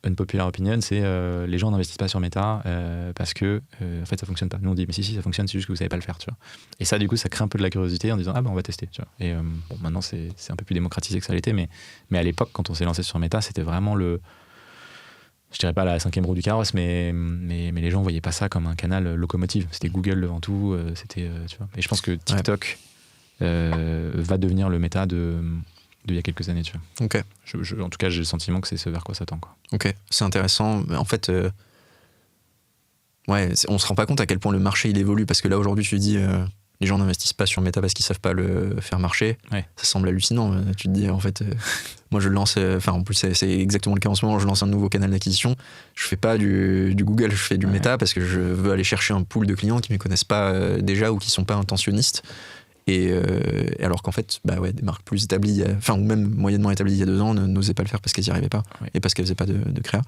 unpopular opinion, c'est les gens n'investissent pas sur Meta parce que en fait ça fonctionne pas. Nous on dit mais si ça fonctionne, c'est juste que vous savez pas le faire, tu vois. Et ça du coup ça crée un peu de la curiosité en disant on va tester, tu vois. Et maintenant c'est un peu plus démocratisé que ça l'était, mais à l'époque quand on s'est lancé sur Meta, c'était vraiment je dirais pas la 5e roue du carrosse, mais les gens voyaient pas ça comme un canal locomotive. C'était Google devant tout, c'était tu vois. Et je pense que TikTok va devenir le Meta d'il y a quelques années, tu vois. Ok. En tout cas, j'ai le sentiment que c'est ce vers quoi ça tend, quoi. Ok, c'est intéressant. En fait, on se rend pas compte à quel point le marché il évolue, parce que là aujourd'hui, tu te dis, les gens n'investissent pas sur Meta parce qu'ils savent pas le faire marcher. Ça semble hallucinant. Tu te dis, en fait, moi je lance, en plus c'est exactement le cas en ce moment, je lance un nouveau canal d'acquisition. Je fais pas du Google, je fais du Meta parce que je veux aller chercher un pool de clients qui me connaissent pas déjà ou qui sont pas intentionnistes. Et alors qu'en fait, des marques plus établies, ou même moyennement établies il y a 2 ans, n'osaient pas le faire parce qu'elles n'y arrivaient pas et parce qu'elles faisaient pas de créa.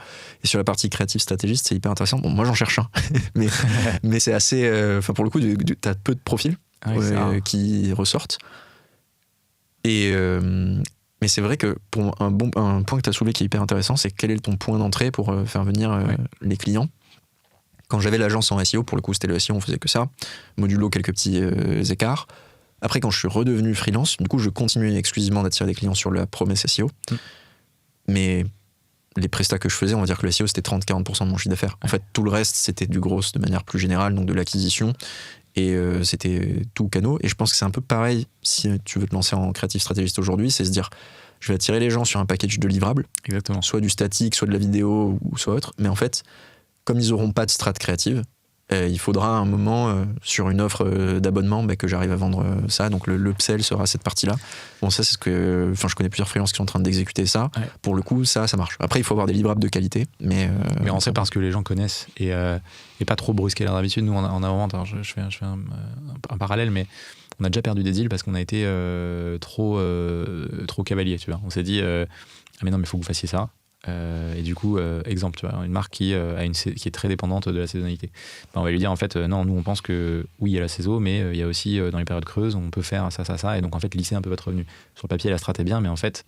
Et sur la partie créative stratégiste, c'est hyper intéressant. Bon, moi j'en cherche un, mais c'est assez. Pour le coup, t'as peu de profils qui ressortent. Et mais c'est vrai que pour un point que tu as soulevé qui est hyper intéressant, c'est quel est ton point d'entrée pour faire venir les clients. Quand j'avais l'agence en SEO, pour le coup c'était le SEO, on faisait que ça, modulo quelques petits écarts. Après, quand je suis redevenu freelance, du coup, je continuais exclusivement d'attirer des clients sur la promesse SEO. Mais les prestats que je faisais, on va dire que le SEO, c'était 30-40% de mon chiffre d'affaires. En fait, tout le reste, c'était du gros de manière plus générale, donc de l'acquisition. Et c'était tout canot. Et je pense que c'est un peu pareil si tu veux te lancer en créatif stratégiste aujourd'hui, c'est se dire, je vais attirer les gens sur un package de livrables, Exactement. soit du statique, soit de la vidéo, ou soit autre. Mais en fait, comme ils n'auront pas de strat créative, il faudra un moment sur une offre d'abonnement que j'arrive à vendre ça. Donc l'upsell sera cette partie-là. Bon, ça c'est ce que, je connais plusieurs freelances qui sont en train d'exécuter ça. Ouais. Pour le coup, ça marche. Après, il faut avoir des livrables de qualité, mais on sait parce que les gens connaissent et pas trop brusquer leur habitude. Nous, en avant, je fais un parallèle, mais on a déjà perdu des deals parce qu'on a été trop cavalier. Tu vois, on s'est dit, ah mais non, mais il faut que vous fassiez ça. Et du coup, exemple, tu vois, une marque qui est très dépendante de la saisonnalité. On va lui dire en fait, non, nous on pense que oui, il y a la saison, mais il y a aussi dans les périodes creuses, on peut faire ça, et donc en fait, lisser un peu votre revenu. Sur le papier, la strat est bien, mais en fait,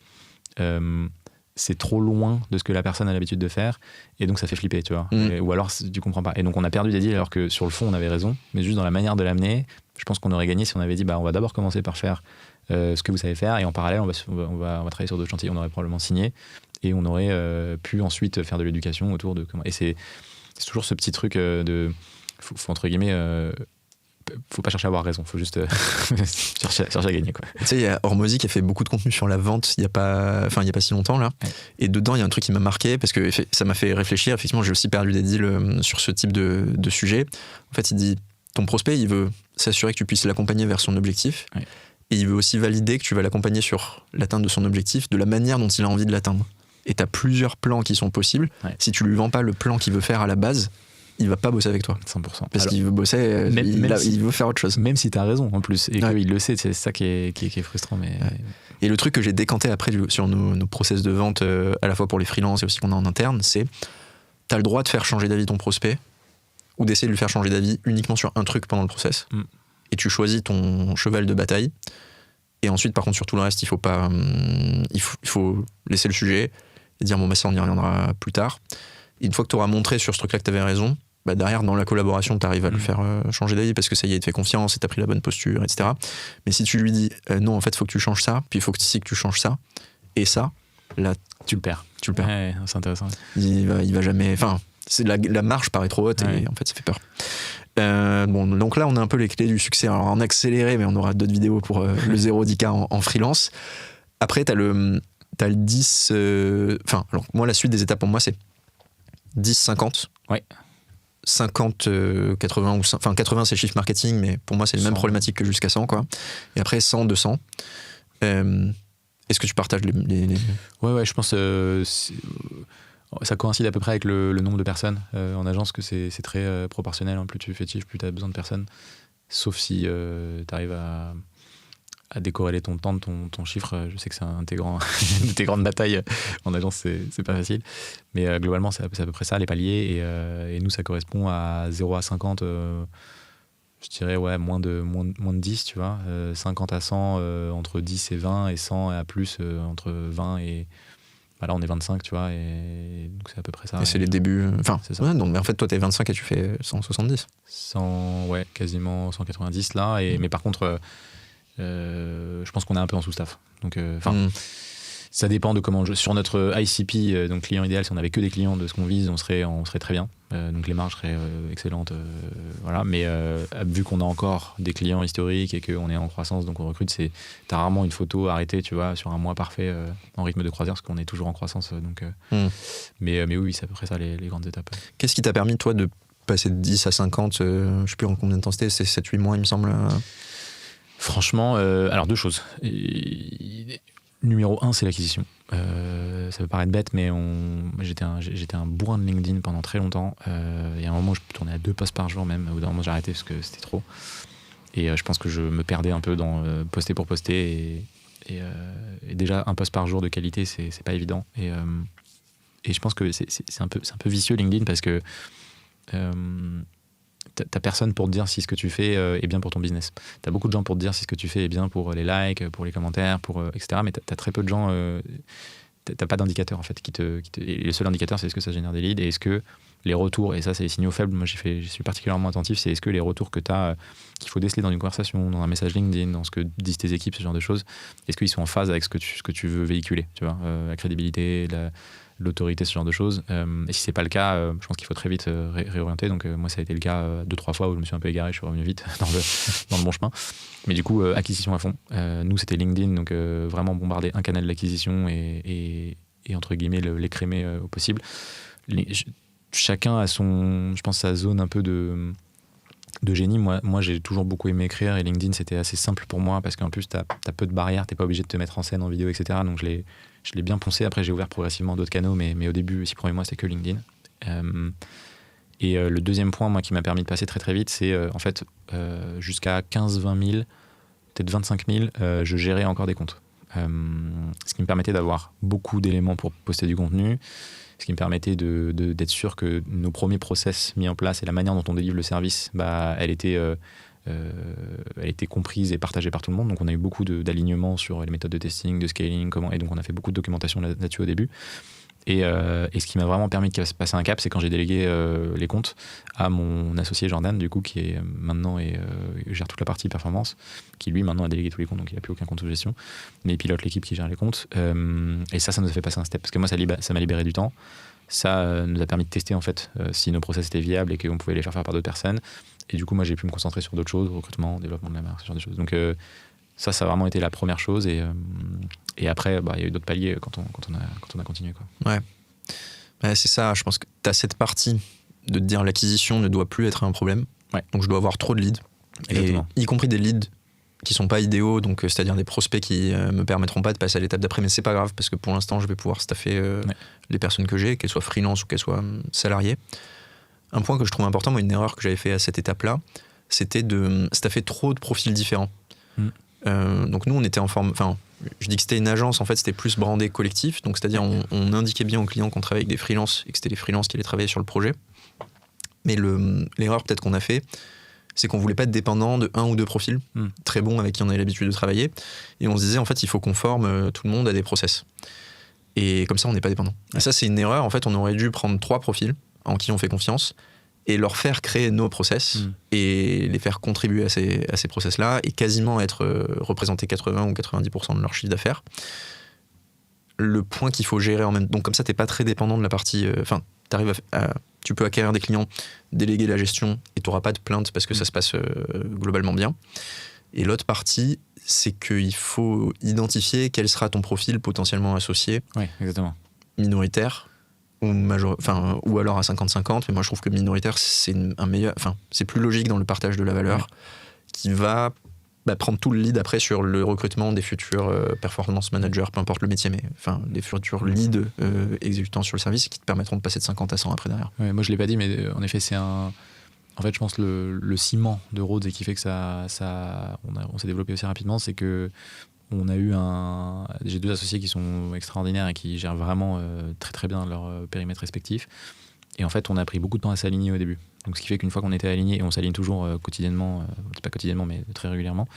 c'est trop loin de ce que la personne a l'habitude de faire, et donc ça fait flipper, tu vois. Ou alors tu comprends pas. Et donc on a perdu des deals alors que sur le fond on avait raison, mais juste dans la manière de l'amener, je pense qu'on aurait gagné si on avait dit on va d'abord commencer par faire ce que vous savez faire, et en parallèle on va travailler sur d'autres chantiers. On aurait probablement signé. Et on aurait pu ensuite faire de l'éducation autour de comment. Et c'est toujours ce petit truc de. Faut entre guillemets. Faut pas chercher à avoir raison, faut juste chercher à gagner, quoi. Tu sais, il y a Hormozy qui a fait beaucoup de contenu sur la vente il y a pas si longtemps là. Ouais. Et dedans, il y a un truc qui m'a marqué parce que ça m'a fait réfléchir. Effectivement, j'ai aussi perdu des deals sur ce type de sujet. En fait, il dit ton prospect, il veut s'assurer que tu puisses l'accompagner vers son objectif. Ouais. Et il veut aussi valider que tu vas l'accompagner sur l'atteinte de son objectif de la manière dont il a envie de l'atteindre. Et tu as plusieurs plans qui sont possibles. Ouais. Si tu lui vends pas le plan qu'il veut faire à la base, il va pas bosser avec toi. 100%. Parce qu'il veut bosser, il veut faire autre chose. Même si tu as raison en plus, et qu'il le sait, c'est ça qui est frustrant. Mais... Ouais. Et le truc que j'ai décanté après sur nos process de vente, à la fois pour les freelances et aussi qu'on a en interne, c'est tu as le droit de faire changer d'avis ton prospect ou d'essayer de lui faire changer d'avis uniquement sur un truc pendant le process. Et tu choisis ton cheval de bataille. Et ensuite, par contre, sur tout le reste, il faut laisser le sujet et dire ça, on y reviendra plus tard. Et une fois que tu auras montré sur ce truc-là que tu avais raison, derrière, dans la collaboration, tu arrives à lui faire changer d'avis parce que ça y est, il te fait confiance et tu as pris la bonne posture, etc. Mais si tu lui dis non, en fait, il faut que tu changes ça, puis il faut que tu changes ça, et ça, là, tu le perds. Ouais, c'est intéressant. Il va jamais. Enfin, la marge paraît trop haute et en fait, ça fait peur. Donc là, on a un peu les clés du succès. Alors, en accéléré, mais on aura d'autres vidéos pour le 0-10K en freelance. Après, t'as le 10. Alors, moi, la suite des étapes pour moi, c'est 10-50. Ouais. 50, 80 ou 100. Enfin, 80, c'est le chiffre marketing, mais pour moi, c'est les mêmes problématiques que jusqu'à 100, quoi. Et après, 100, 200. Est-ce que tu partages les... Ouais, je pense. Ça coïncide à peu près avec le nombre de personnes en agence, que c'est très proportionnel. Plus tu fais chiffre, plus tu as besoin de personnes. Sauf si tu arrives à décorréler ton temps de ton chiffre. Je sais que c'est une de tes grandes batailles en agence, c'est pas facile. Mais globalement, c'est à peu près ça, les paliers. Et nous, ça correspond à 0 à 50, je dirais moins de 10, tu vois. 50 à 100, entre 10 et 20, et 100 à plus, entre 20 et... Là, on est 25, tu vois, et donc c'est à peu près ça. Et c'est les débuts. C'est ça. Ouais, donc, mais en fait, toi, t'es 25 et tu fais 170. Quasiment 190 là. Mais par contre, je pense qu'on est un peu en sous-staff. Donc, ça dépend de comment. Sur notre ICP, donc client idéal, si on n'avait que des clients de ce qu'on vise, on serait très bien. Donc les marges seraient excellentes. Voilà. Mais vu qu'on a encore des clients historiques et qu'on est en croissance, donc on recrute, t'as rarement une photo arrêtée, tu vois, sur un mois parfait en rythme de croisière, parce qu'on est toujours en croissance. Mais oui, c'est à peu près ça les grandes étapes. Qu'est-ce qui t'a permis, toi, de passer de 10 à 50 je sais plus en combien de temps c'était, c'est 7-8 mois, il me semble. Franchement, alors deux choses. Numéro 1, c'est l'acquisition. Ça peut paraître bête, mais j'étais un bourrin de LinkedIn pendant très longtemps. Il y a un moment où je tournais à 2 posts par jour même. Au bout d'un moment, j'ai arrêté parce que c'était trop. Et je pense que je me perdais un peu dans poster pour poster. Et déjà, un post par jour de qualité, c'est pas évident. Et je pense que c'est un peu vicieux LinkedIn parce que t'as personne pour te dire si ce que tu fais est bien pour ton business. T'as beaucoup de gens pour te dire si ce que tu fais est bien pour les likes, pour les commentaires, etc. Mais t'as très peu de gens. T'as pas d'indicateur en fait et le seul indicateur, c'est est-ce que ça génère des leads et est-ce que les retours, et ça c'est les signaux faibles, moi je suis particulièrement attentif, c'est est-ce que les retours que t'as, qu'il faut déceler dans une conversation, dans un message LinkedIn, dans ce que disent tes équipes, ce genre de choses, est-ce qu'ils sont en phase avec ce que tu veux véhiculer, tu vois, la crédibilité, l'autorité, ce genre de choses. Et si c'est pas le cas, je pense qu'il faut très vite réorienter. Donc moi, ça a été le cas 2-3 fois où je me suis un peu égaré, je suis revenu vite dans le bon chemin. Mais du coup, acquisition à fond. Nous, c'était LinkedIn, donc vraiment bombarder un canal d'acquisition et entre guillemets l'écrémer au possible. Chacun a je pense, sa zone un peu de génie. Moi, j'ai toujours beaucoup aimé écrire et LinkedIn, c'était assez simple pour moi parce qu'en plus, t'as peu de barrières, t'es pas obligé de te mettre en scène, en vidéo, etc. Donc, je l'ai bien poncé. Après, j'ai ouvert progressivement d'autres canaux, mais au début, 6 premiers mois, c'était que LinkedIn. Et le deuxième point, moi, qui m'a permis de passer très très vite, c'est en fait, jusqu'à 15-20 000, peut-être 25 000, je gérais encore des comptes. Ce qui me permettait d'avoir beaucoup d'éléments pour poster du contenu, ce qui me permettait d'être sûr que nos premiers process mis en place et la manière dont on délivre le service, elle était comprise et partagée par tout le monde. Donc on a eu beaucoup d'alignements sur les méthodes de testing, de scaling, et donc on a fait beaucoup de documentation là-dessus au début. Et ce qui m'a vraiment permis de passer un cap, c'est quand j'ai délégué les comptes à mon associé Jordan, du coup, qui est maintenant gère toute la partie performance, qui lui maintenant a délégué tous les comptes, donc il n'a plus aucun compte sous gestion, mais il pilote l'équipe qui gère les comptes. Et ça nous a fait passer un step, parce que moi, ça m'a libéré du temps. Ça nous a permis de tester en fait si nos process étaient viables et qu'on pouvait les faire par d'autres personnes. Et du coup, moi, j'ai pu me concentrer sur d'autres choses, recrutement, développement de la marque, ce genre de choses. Donc ça a vraiment été la première chose. Et après, il y a eu d'autres paliers quand on a continué, quoi. Ouais. C'est ça, je pense que tu as cette partie de te dire l'acquisition ne doit plus être un problème. Ouais. Donc je dois avoir trop de leads. Exactement. Et y compris des leads qui sont pas idéaux, donc c'est-à-dire des prospects qui me permettront pas de passer à l'étape d'après, mais c'est pas grave parce que pour l'instant je vais pouvoir staffer les personnes que j'ai, qu'elles soient freelance ou qu'elles soient salariées. Un point que je trouve important, moi, une erreur que j'avais fait à cette étape-là, c'était de staffer trop de profils différents. Donc nous on était en forme, enfin je dis que c'était une agence, en fait c'était plus brandé collectif, donc c'est-à-dire on indiquait bien aux clients qu'on travaillait avec des freelances et que c'était les freelances qui allaient travailler sur le projet. Mais l'erreur peut-être qu'on a fait, c'est qu'on voulait pas être dépendant de un ou deux profils très bons avec qui on avait l'habitude de travailler, et on se disait en fait il faut qu'on forme tout le monde à des process, et comme ça on n'est pas dépendant. Et ça c'est une erreur, en fait on aurait dû prendre 3 profils en qui on fait confiance et leur faire créer nos process et les faire contribuer à ces process-là et quasiment être représentés 80 ou 90% de leur chiffre d'affaires. Le point qu'il faut gérer en même temps, donc comme ça t'es pas très dépendant de la partie, tu peux acquérir des clients, déléguer la gestion et t'auras pas de plainte parce que ça se passe globalement bien. Et l'autre partie, c'est qu'il faut identifier quel sera ton profil potentiellement associé, exactement, minoritaire ou alors à 50-50, mais moi je trouve que minoritaire c'est c'est plus logique dans le partage de la valeur, qui va prendre tout le lead après sur le recrutement des futurs performance managers, peu importe le métier, mais des futurs leads exécutants sur le service qui te permettront de passer de 50 à 100 après derrière. Moi je l'ai pas dit, mais en effet c'est en fait je pense le ciment de Rhodes et qui fait que on s'est développé aussi rapidement, c'est que j'ai 2 associés qui sont extraordinaires et qui gèrent vraiment très très bien leur périmètre respectif. Et en fait, on a pris beaucoup de temps à s'aligner au début. Donc, ce qui fait qu'une fois qu'on était alignés, et on s'aligne toujours quotidiennement, c'est pas quotidiennement, mais très régulièrement,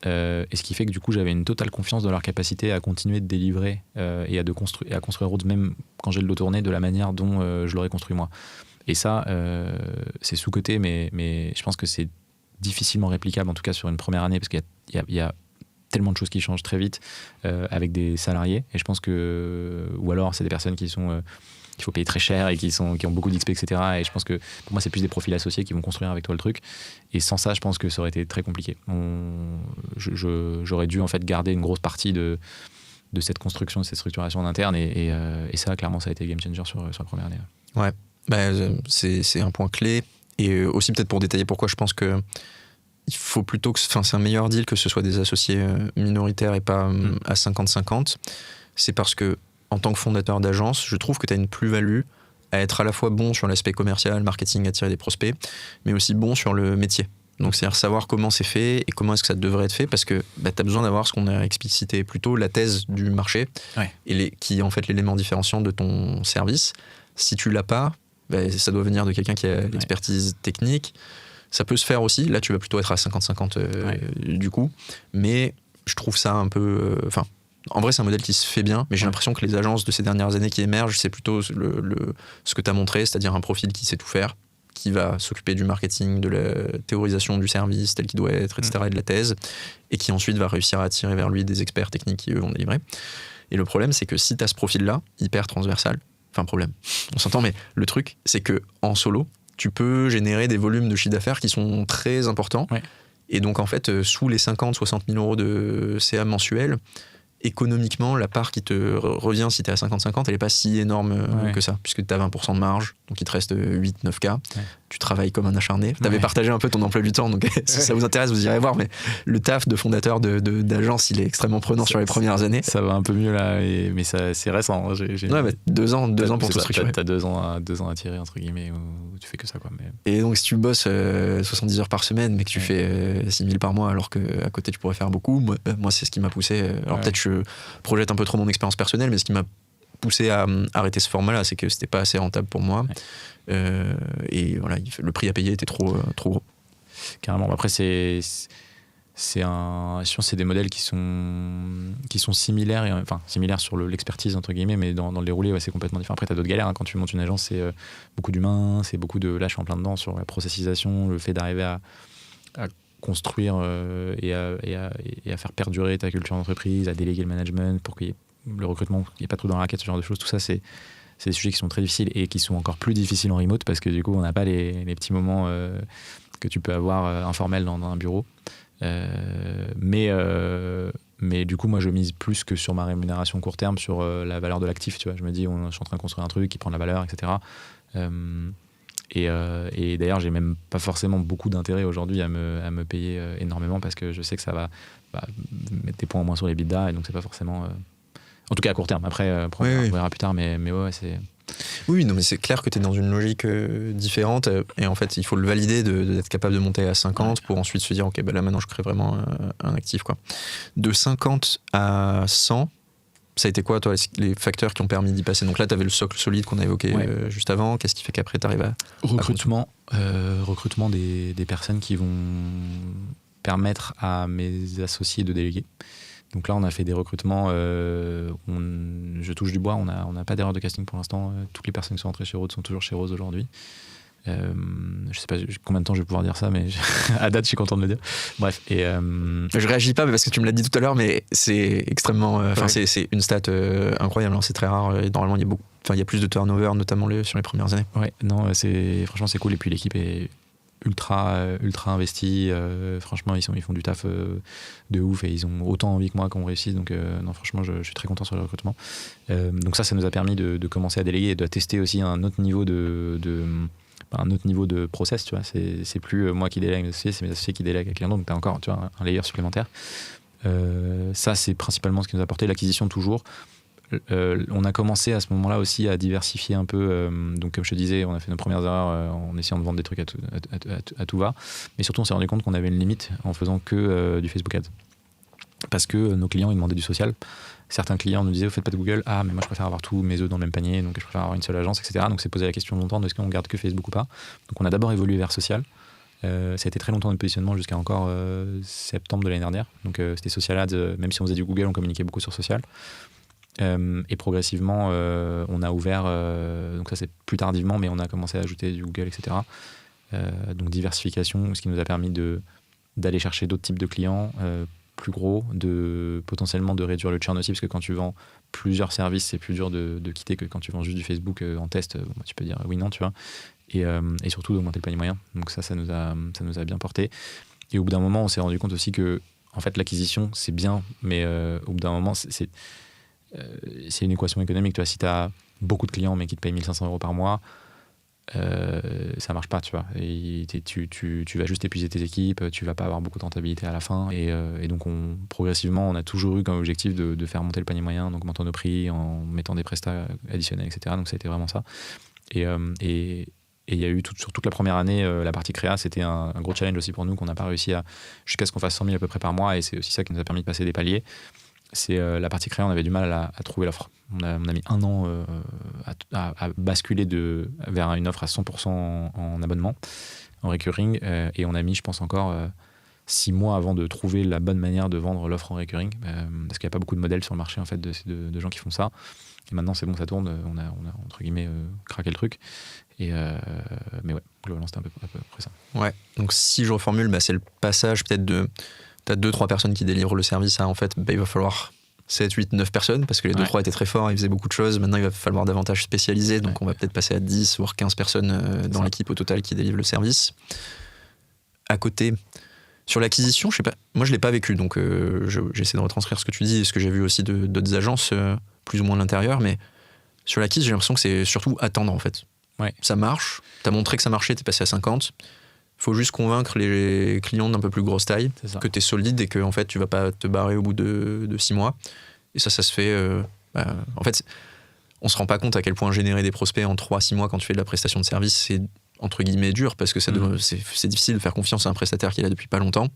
et ce qui fait que du coup, j'avais une totale confiance dans leur capacité à continuer de délivrer et à construire Rhodes, même quand j'ai le dos tourné, de la manière dont je l'aurais construit moi. Et ça, c'est sous-coté, mais je pense que c'est difficilement réplicable, en tout cas sur une première année, parce qu'il y a tellement de choses qui changent très vite avec des salariés, et je pense que ou alors c'est des personnes qu'il faut payer très cher et qui ont beaucoup d'XP, etc. Et je pense que pour moi c'est plus des profils associés qui vont construire avec toi le truc, et sans ça je pense que ça aurait été très compliqué. J'aurais dû en fait garder une grosse partie de cette construction, de cette structuration en interne, et ça clairement ça a été game changer sur la première année. Ouais, c'est un point clé, et aussi peut-être pour détailler pourquoi je pense que il faut plutôt que, c'est un meilleur deal que ce soit des associés minoritaires et pas à 50-50. C'est parce que, en tant que fondateur d'agence, je trouve que tu as une plus-value à être à la fois bon sur l'aspect commercial, marketing, attirer des prospects, mais aussi bon sur le métier. Donc, c'est-à-dire savoir comment c'est fait et comment est-ce que ça devrait être fait, parce que tu as besoin d'avoir ce qu'on a explicité plus tôt, la thèse du marché, qui est en fait l'élément différenciant de ton service. Si tu l'as pas, ça doit venir de quelqu'un qui a l'expertise technique. Ça peut se faire aussi, là tu vas plutôt être à 50-50 du coup, mais je trouve ça un peu... en vrai c'est un modèle qui se fait bien, mais j'ai l'impression que les agences de ces dernières années qui émergent, c'est plutôt ce que tu as montré, c'est-à-dire un profil qui sait tout faire, qui va s'occuper du marketing, de la théorisation du service tel qu'il doit être, etc., et de la thèse, et qui ensuite va réussir à attirer vers lui des experts techniques qui eux vont délivrer. Et le problème, c'est que si tu as ce profil-là, hyper transversal, enfin problème, on s'entend, mais le truc, c'est que en solo, tu peux générer des volumes de chiffre d'affaires qui sont très importants. Ouais. Et donc, en fait, sous les 50-60 000 euros de CA mensuel, économiquement, la part qui te revient si tu es à 50-50, elle n'est pas si énorme que ça, puisque tu as 20% de marge, donc il te reste 8-9K. Ouais. Tu travailles comme un acharné. Tu avais partagé un peu ton emploi du temps, donc si ça vous intéresse, vous irez voir. Mais le taf de fondateur d'agence, il est extrêmement prenant sur les premières années. Ça va un peu mieux là, mais c'est récent. Ouais, bah, 2 ans pour tout structurer. T'as 2 ans à tirer, entre guillemets, où tu fais que ça, quoi. Mais... Et donc, si tu bosses 70 heures par semaine, mais que tu fais 6 000 par mois, alors qu'à côté, tu pourrais faire beaucoup, moi c'est ce qui m'a poussé. Alors, peut-être je projette un peu trop mon expérience personnelle, mais ce qui m'a poussé à arrêter ce format-là, c'est que c'était pas assez rentable pour moi. Et voilà, le prix à payer était trop gros. Carrément. Après, je pense que c'est des modèles qui sont similaires, similaires sur l'expertise, entre guillemets, mais dans le déroulé, c'est complètement différent. Après, tu as d'autres galères. Quand tu montes une agence, c'est beaucoup d'humains, c'est beaucoup de... Là, je suis en plein dedans sur la processisation, le fait d'arriver à construire et à faire perdurer ta culture d'entreprise, à déléguer le management pour qu'il y ait le recrutement, qu'il n'y ait pas trop dans la raquette, ce genre de choses. Tout ça, c'est des sujets qui sont très difficiles et qui sont encore plus difficiles en remote parce que du coup, on n'a pas les petits moments que tu peux avoir informels dans un bureau. Mais du coup, moi, je mise plus que sur ma rémunération court terme, sur la valeur de l'actif. Tu vois, je me dis, je suis en train de construire un truc qui prend de la valeur, etc. Et d'ailleurs, j'ai même pas forcément beaucoup d'intérêt aujourd'hui à me payer énormément parce que je sais que ça va mettre des points en moins sur les bidas et donc c'est pas forcément... En tout cas à court terme. Après, on verra plus tard, mais ouais, c'est... Oui, non, mais c'est clair que tu es dans une logique différente et en fait, il faut le valider d'être capable de monter à 50 pour ensuite se dire, ok, là maintenant je crée vraiment un actif, quoi. De 50 à 100, ça a été quoi, toi, les facteurs qui ont permis d'y passer? Donc là, tu avais le socle solide qu'on a évoqué juste avant. Qu'est-ce qui fait qu'après, tu arrives à... Recrutement des personnes qui vont permettre à mes associés de déléguer. Donc là, on a fait des recrutements, je touche du bois, on n'a pas d'erreur de casting pour l'instant. Toutes les personnes qui sont entrées chez Rhodes sont toujours chez Rose aujourd'hui. Je sais pas combien de temps je vais pouvoir dire ça, mais à date, je suis content de le dire. Bref. Je réagis pas parce que tu me l'as dit tout à l'heure, mais c'est extrêmement... c'est une stat incroyable, c'est très rare. Et normalement, il y a plus de turnover, notamment sur les premières années. Ouais, non, franchement, c'est cool. Et puis l'équipe est ultra investis, franchement ils font du taf de ouf et ils ont autant envie que moi qu'on réussisse, donc non, franchement je suis très content sur le recrutement. Donc ça nous a permis de commencer à déléguer et de tester aussi un autre niveau un autre niveau de process, tu vois. C'est plus moi qui délègue mes associés, c'est mes associés qui délèguent à quelqu'un d'autre, donc t'as encore, tu vois, un layer supplémentaire. Ça c'est principalement ce qui nous a apporté l'acquisition toujours. On a commencé à ce moment-là aussi à diversifier un peu. Donc, comme je te disais, on a fait nos premières erreurs en essayant de vendre des trucs à tout va. Mais surtout, on s'est rendu compte qu'on avait une limite en faisant que du Facebook Ads. Parce que nos clients, ils demandaient du social. Certains clients nous disaient, vous faites pas de Google? Ah, mais moi, je préfère avoir tous mes œufs dans le même panier, donc je préfère avoir une seule agence, etc. Donc, c'est posé la question longtemps de est-ce qu'on garde que Facebook ou pas. Donc, on a d'abord évolué vers social. Ça a été très longtemps notre positionnement jusqu'à encore septembre de l'année dernière. Donc, c'était social ads. Même si on faisait du Google, on communiquait beaucoup sur social. Et progressivement, on a ouvert, donc ça c'est plus tardivement, mais on a commencé à ajouter du Google, etc. Donc diversification, ce qui nous a permis d'aller chercher d'autres types de clients plus gros, potentiellement de réduire le churn aussi, parce que quand tu vends plusieurs services, c'est plus dur de quitter que quand tu vends juste du Facebook en test. Tu peux dire oui, non, tu vois. Et surtout d'augmenter le panier moyen. Donc ça nous a bien porté. Et au bout d'un moment, on s'est rendu compte aussi que en fait, l'acquisition, c'est bien, mais au bout d'un moment, c'est une équation économique. Tu vois, si tu as beaucoup de clients mais qui te payent 1 500 € par mois, ça marche pas, tu vois. Et tu vas juste épuiser tes équipes, tu vas pas avoir beaucoup de rentabilité à la fin. Et donc, progressivement, on a toujours eu comme objectif de faire monter le panier moyen, en augmentant nos prix, en mettant des prestats additionnels, etc. Donc, ça a été vraiment ça. Et il y a eu sur toute la première année, la partie créa, c'était un gros challenge aussi pour nous qu'on n'a pas réussi jusqu'à ce qu'on fasse 100 000 à peu près par mois. Et c'est aussi ça qui nous a permis de passer des paliers. C'est la partie créa, on avait du mal à trouver l'offre. On a mis 1 an à basculer vers une offre à 100% en abonnement, en recurring, et on a mis, je pense, encore 6 mois avant de trouver la bonne manière de vendre l'offre en recurring, parce qu'il n'y a pas beaucoup de modèles sur le marché en fait, de gens qui font ça. Et maintenant, c'est bon, ça tourne, on a entre guillemets craqué le truc. Mais ouais, globalement, c'était à peu près ça. Ouais, donc si je reformule, c'est le passage peut-être de... T'as 2-3 personnes qui délivrent le service, en fait, il va falloir 7, 8, 9 personnes, parce que les 2-3 étaient très forts, ils faisaient beaucoup de choses. Maintenant, il va falloir davantage spécialiser, donc on va peut-être passer à 10, voire 15 personnes dans l'équipe au total qui délivre le service. À côté, sur l'acquisition, je sais pas, moi je l'ai pas vécu, donc j'essaie de retranscrire ce que tu dis et ce que j'ai vu aussi d'autres agences, plus ou moins de l'intérieur, mais sur l'acquise, j'ai l'impression que c'est surtout attendre en fait. Ouais. Ça marche, t'as montré que ça marchait, t'es passé à 50. Faut juste convaincre les clients d'un peu plus grosse taille, que t'es solide et que en fait tu vas pas te barrer au bout de 6 mois. Et ça se fait. En fait, on se rend pas compte à quel point générer des prospects en 3-6 mois quand tu fais de la prestation de service, c'est entre guillemets dur parce que c'est difficile de faire confiance à un prestataire qui est là depuis pas longtemps.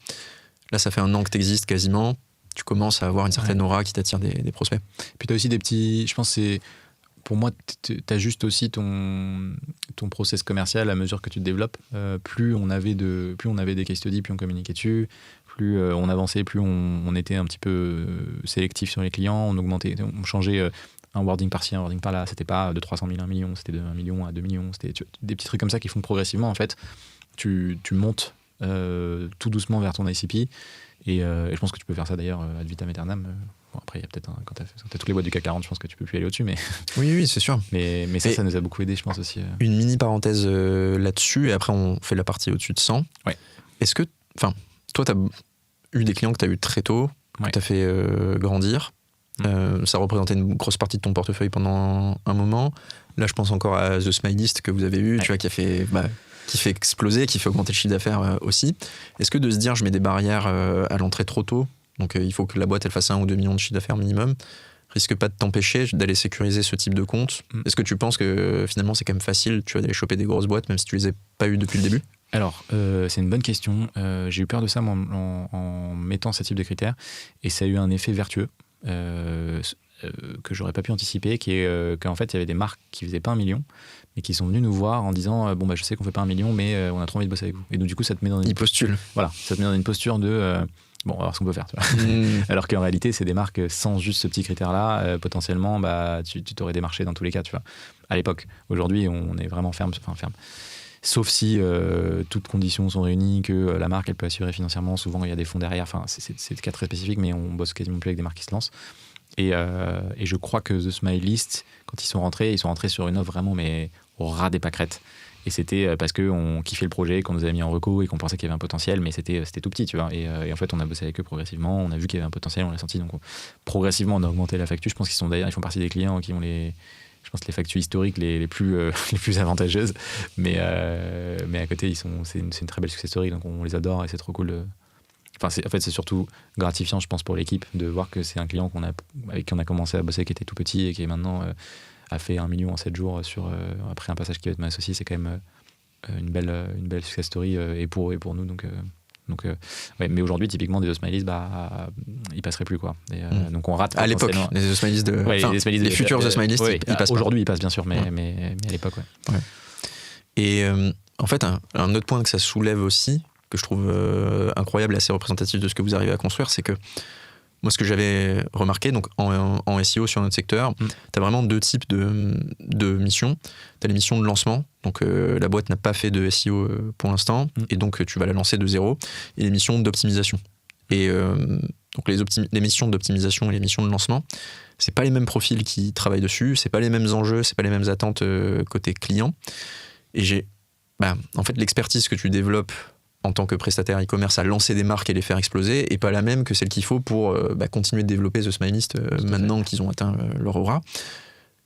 Là, ça fait 1 an que t'existes quasiment. Tu commences à avoir une certaine aura qui t'attire des prospects. Puis t'as aussi des petits. Je pense que c'est. Pour moi, tu ajustes aussi ton process commercial à mesure que tu te développes. Plus on avait des case studies, plus on communiquait dessus, plus on avançait, plus on était un petit peu sélectif sur les clients, on changeait un wording par-ci, un wording par-là. C'était pas de 300 000 à 1 million, c'était de 1 million à 2 millions. C'était des petits trucs comme ça qui font que progressivement, en fait, tu montes tout doucement vers ton ICP. Et je pense que tu peux faire ça d'ailleurs ad vitam aeternam. Bon, après, il y a peut-être quand t'as toutes les boîtes du CAC 40, je pense que tu peux plus aller au-dessus. Mais oui, c'est sûr. Mais ça nous a beaucoup aidé, je pense aussi. Une mini parenthèse là-dessus, et après on fait la partie au-dessus de 100. Ouais. Est-ce que, toi, t'as eu des clients que t'as eu très tôt, que t'as fait grandir. Ça représentait une grosse partie de ton portefeuille pendant un moment. Là, je pense encore à The Smileyst que vous avez eu, tu vois, qui fait exploser, qui fait augmenter le chiffre d'affaires aussi. Est-ce que de se dire je mets des barrières à l'entrée trop tôt, donc il faut que la boîte elle fasse 1 ou 2 millions de chiffre d'affaires minimum, risque pas de t'empêcher d'aller sécuriser ce type de compte? Est-ce que tu penses que finalement c'est quand même facile, tu vas d'aller choper des grosses boîtes même si tu les as pas eues depuis le début? Alors, c'est une bonne question. J'ai eu peur de ça en mettant ce type de critères et ça a eu un effet vertueux que j'aurais pas pu anticiper, qu'en fait il y avait des marques qui faisaient pas 1 million mais qui sont venues nous voir en disant je sais qu'on fait pas 1 million mais on a trop envie de bosser avec vous. Et donc du coup ça te met dans une posture de on va voir ce qu'on peut faire, tu vois. Alors qu'en réalité c'est des marques sans juste ce petit critère là, potentiellement tu t'aurais démarché dans tous les cas, tu vois, à l'époque. Aujourd'hui on est vraiment ferme, sauf si toutes conditions sont réunies, que la marque elle peut assurer financièrement. Souvent il y a des fonds derrière, c'est des cas très spécifiques, mais on bosse quasiment plus avec des marques qui se lancent. Et je crois que The Smileyst, quand ils sont rentrés sur une offre vraiment mais au ras des pâquerettes. Et c'était parce qu'on kiffait le projet, qu'on nous avait mis en reco et qu'on pensait qu'il y avait un potentiel, mais c'était tout petit, tu vois. Et en fait, on a bossé avec eux progressivement, on a vu qu'il y avait un potentiel, on l'a senti. Donc progressivement, on a augmenté la facture. Je pense ils font partie des clients qui ont les factures historiques les plus avantageuses. Mais à côté, c'est une très belle success story, donc on les adore et c'est trop cool. C'est surtout gratifiant, je pense, pour l'équipe de voir que c'est un client avec qui on a commencé à bosser, qui était tout petit et qui maintenant a fait 1 million en 7 jours après un passage qui va être mon associé. C'est quand même une belle success story et pour nous. Mais aujourd'hui, typiquement, des The Smileys, ils passeraient plus, quoi. Donc on rate. À l'époque, les The Smileys les futurs The Smileys, ils passent. Aujourd'hui, ils passent bien sûr, mais à l'époque, ouais. Et en fait, un autre point que ça soulève aussi, que je trouve incroyable et assez représentatif de ce que vous arrivez à construire, c'est que moi, ce que j'avais remarqué, donc en SEO sur notre secteur, tu as vraiment 2 types de missions. Tu as les missions de lancement, donc la boîte n'a pas fait de SEO pour l'instant, et donc tu vas la lancer de zéro, et les missions d'optimisation. Et donc les missions d'optimisation et les missions de lancement, c'est pas les mêmes profils qui travaillent dessus, c'est pas les mêmes enjeux, c'est pas les mêmes attentes côté client. Et en fait, l'expertise que tu développes en tant que prestataire e-commerce à lancer des marques et les faire exploser est pas la même que celle qu'il faut pour continuer de développer The Smileyst maintenant qu'ils ont atteint leur aura.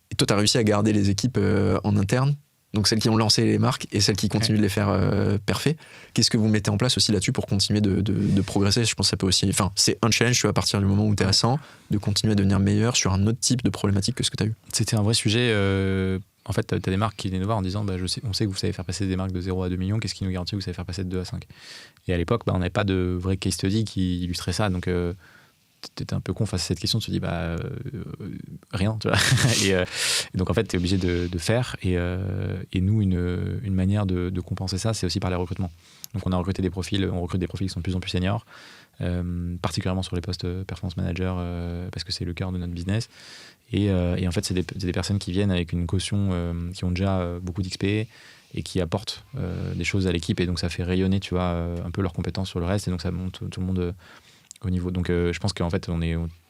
Et toi, tu as réussi à garder les équipes en interne, donc celles qui ont lancé les marques et celles qui continuent de les faire parfait. Qu'est-ce que vous mettez en place aussi là-dessus pour continuer de progresser? Je pense que ça peut aussi... c'est un challenge, tu vois, à partir du moment où tu es à 100, de continuer à devenir meilleur sur un autre type de problématique que ce que tu as eu. C'était un vrai sujet... En fait, tu as des marques qui viennent nous voir en disant on sait que vous savez faire passer des marques de 0 à 2 millions, qu'est-ce qui nous garantit que vous savez faire passer de 2 à 5? Et à l'époque, on n'avait pas de vrai case study qui illustrait ça, donc tu étais un peu con face à cette question, tu te dis rien, tu vois. et donc en fait, tu es obligé de faire, et nous, une manière de compenser ça, c'est aussi par les recrutements. Donc on recrute des profils qui sont de plus en plus seniors, particulièrement sur les postes performance manager, parce que c'est le cœur de notre business. Et en fait, c'est des personnes qui viennent avec une caution, qui ont déjà beaucoup d'XP et qui apportent des choses à l'équipe. Et donc, ça fait rayonner, tu vois, un peu leurs compétences sur le reste. Et donc, ça monte tout le monde au niveau. Donc je pense qu'en fait,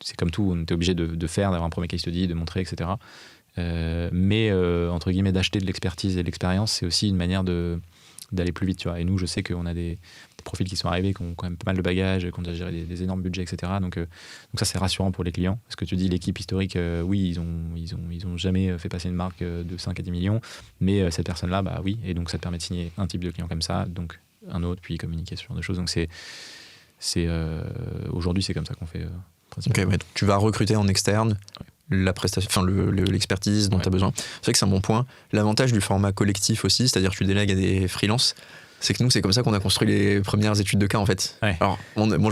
c'est comme tout, on était obligé de faire, d'avoir un premier case study, de montrer, etc. Mais entre guillemets, d'acheter de l'expertise et de l'expérience, c'est aussi une manière d'aller plus vite, tu vois. Et nous, je sais qu'on a des profils qui sont arrivés, qui ont quand même pas mal de bagages, qui ont déjà géré des énormes budgets, etc. Donc ça, c'est rassurant pour les clients. Parce que tu dis, l'équipe historique, oui, ils ont jamais fait passer une marque de 5 à 10 millions, mais cette personne-là, bah oui, et donc ça te permet de signer un type de client comme ça, donc un autre, puis communiquer sur ce genre de choses. Donc aujourd'hui, c'est comme ça qu'on fait principalement. Ok, ouais, donc tu vas recruter en externe la prestation, enfin l'expertise dont tu as besoin. C'est vrai que c'est un bon point. L'avantage du format collectif aussi, c'est-à-dire que tu délègues à des freelances, c'est que nous, c'est comme ça qu'on a construit les premières études de cas en fait. Ouais. Alors,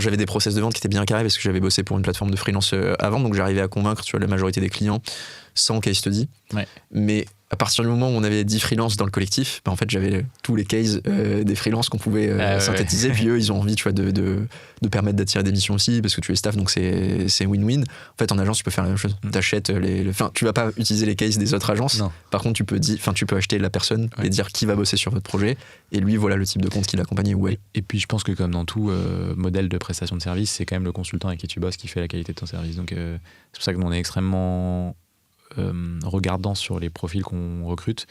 j'avais des process de vente qui étaient bien carrés parce que j'avais bossé pour une plateforme de freelance avant, donc j'arrivais à convaincre la majorité des clients sans case study. Ouais. Mais à partir du moment où on avait 10 freelances dans le collectif, en fait, j'avais tous les cases des freelances qu'on pouvait synthétiser. Puis eux, ils ont envie, de permettre d'attirer des missions aussi parce que tu les staffs, donc c'est win-win. En fait, en agence, tu peux faire la même chose. T'achètes enfin, tu vas pas utiliser les cases des autres agences. Non. Par contre, tu peux acheter la personne et dire qui va bosser sur votre projet. Et lui, voilà le type de compte qu'il accompagne ou elle. Et puis, je pense que comme dans tout modèle de prestation de service, c'est quand même le consultant avec qui tu bosses qui fait la qualité de ton service. Donc, c'est pour ça que nous, on est extrêmement regardant sur les profils qu'on recrute,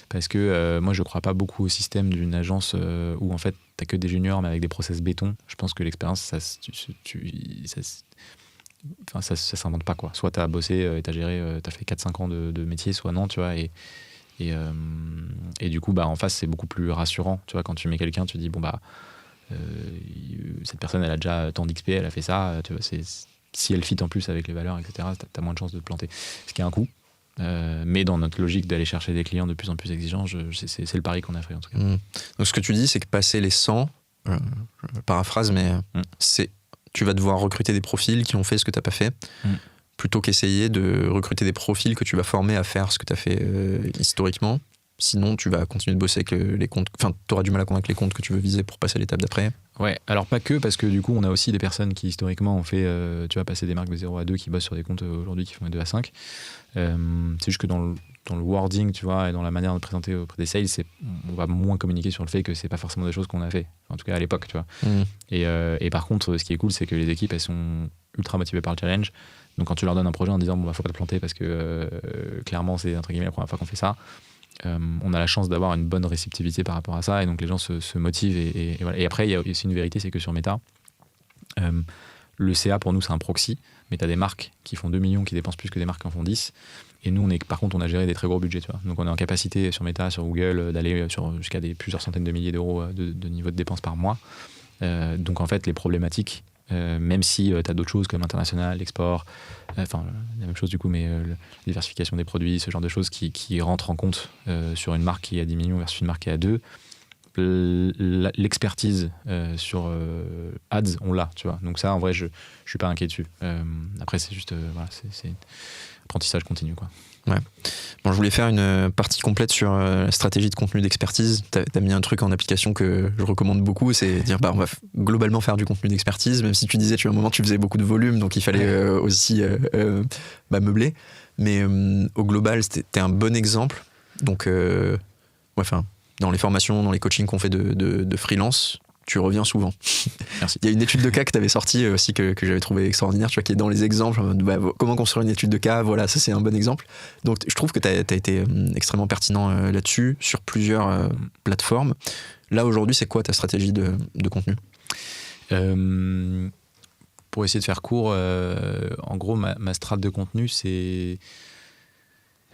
parce que moi je crois pas beaucoup au système d'une agence où en fait t'as que des juniors mais avec des process béton. Je pense que l'expérience ça s'invente pas, quoi. Soit t'as bossé et t'as géré, t'as fait 4-5 ans de métier, soit non, tu vois, et du coup bah en face c'est beaucoup plus rassurant, tu vois, quand tu mets quelqu'un, tu dis bon bah cette personne elle a déjà tant d'XP, elle a fait ça, tu vois, si elle fit en plus avec les valeurs, etc., t'as moins de chances de te planter. Ce qui est un coût. Mais dans notre logique d'aller chercher des clients de plus en plus exigeants, c'est le pari qu'on a fait en tout cas. Donc ce que tu dis, c'est que passer les 100, je paraphrase, mais tu vas devoir recruter des profils qui ont fait ce que tu n'as pas fait, plutôt qu'essayer de recruter des profils que tu vas former à faire ce que tu as fait historiquement. Sinon, tu vas continuer de bosser avec les comptes. Enfin, tu auras du mal à convaincre les comptes que tu veux viser pour passer à l'étape d'après. Ouais, alors pas que, parce que du coup, on a aussi des personnes qui historiquement ont fait, tu vois, passer des marques de 0 à 2, qui bossent sur des comptes aujourd'hui qui font de 2 à 5. C'est juste que dans le wording, tu vois, et dans la manière de présenter auprès des sales, on va moins communiquer sur le fait que c'est pas forcément des choses qu'on a fait, en tout cas à l'époque, tu vois. Et par contre, ce qui est cool, c'est que les équipes, elles sont ultra motivées par le challenge. Donc quand tu leur donnes un projet en disant, bon, bah, faut pas te planter parce que clairement, c'est entre guillemets la première fois qu'on fait ça. On a la chance d'avoir une bonne réceptivité par rapport à ça, et donc les gens se motivent et voilà. Et après il y a aussi une vérité, c'est que sur Meta, le CA pour nous c'est un proxy, mais tu as des marques qui font 2 millions qui dépensent plus que des marques qui en font 10, et nous par contre on a géré des très gros budgets, tu vois. Donc on est en capacité sur Meta, sur Google, d'aller jusqu'à plusieurs centaines de milliers d'euros de niveau de dépenses par mois. Donc en fait les problématiques, même si tu as d'autres choses comme l'international, l'export, enfin la même chose du coup, mais la diversification des produits, ce genre de choses qui rentrent en compte sur une marque qui a 10 millions versus une marque qui a 2, l'expertise sur ads, on l'a, tu vois. Donc ça, en vrai, je suis pas inquiet dessus. Après, c'est juste, voilà, c'est apprentissage continu, quoi. Ouais. Bon, je voulais faire une partie complète sur la stratégie de contenu d'expertise. T'as mis un truc en application que je recommande beaucoup, c'est dire on va globalement faire du contenu d'expertise, même si tu disais à un moment tu faisais beaucoup de volume, donc il fallait aussi meubler. Mais au global, c'était un bon exemple. Donc, dans les formations, dans les coachings qu'on fait de freelance, tu reviens souvent. Merci. Il y a une étude de cas que tu avais sortie aussi que j'avais trouvé extraordinaire, tu vois, qui est dans les exemples. Comment construire une étude de cas, voilà, ça c'est un bon exemple. Donc je trouve que tu as été extrêmement pertinent là-dessus, sur plusieurs plateformes. Là aujourd'hui, c'est quoi ta stratégie de contenu ? Pour essayer de faire court, en gros, ma strate de contenu, c'est...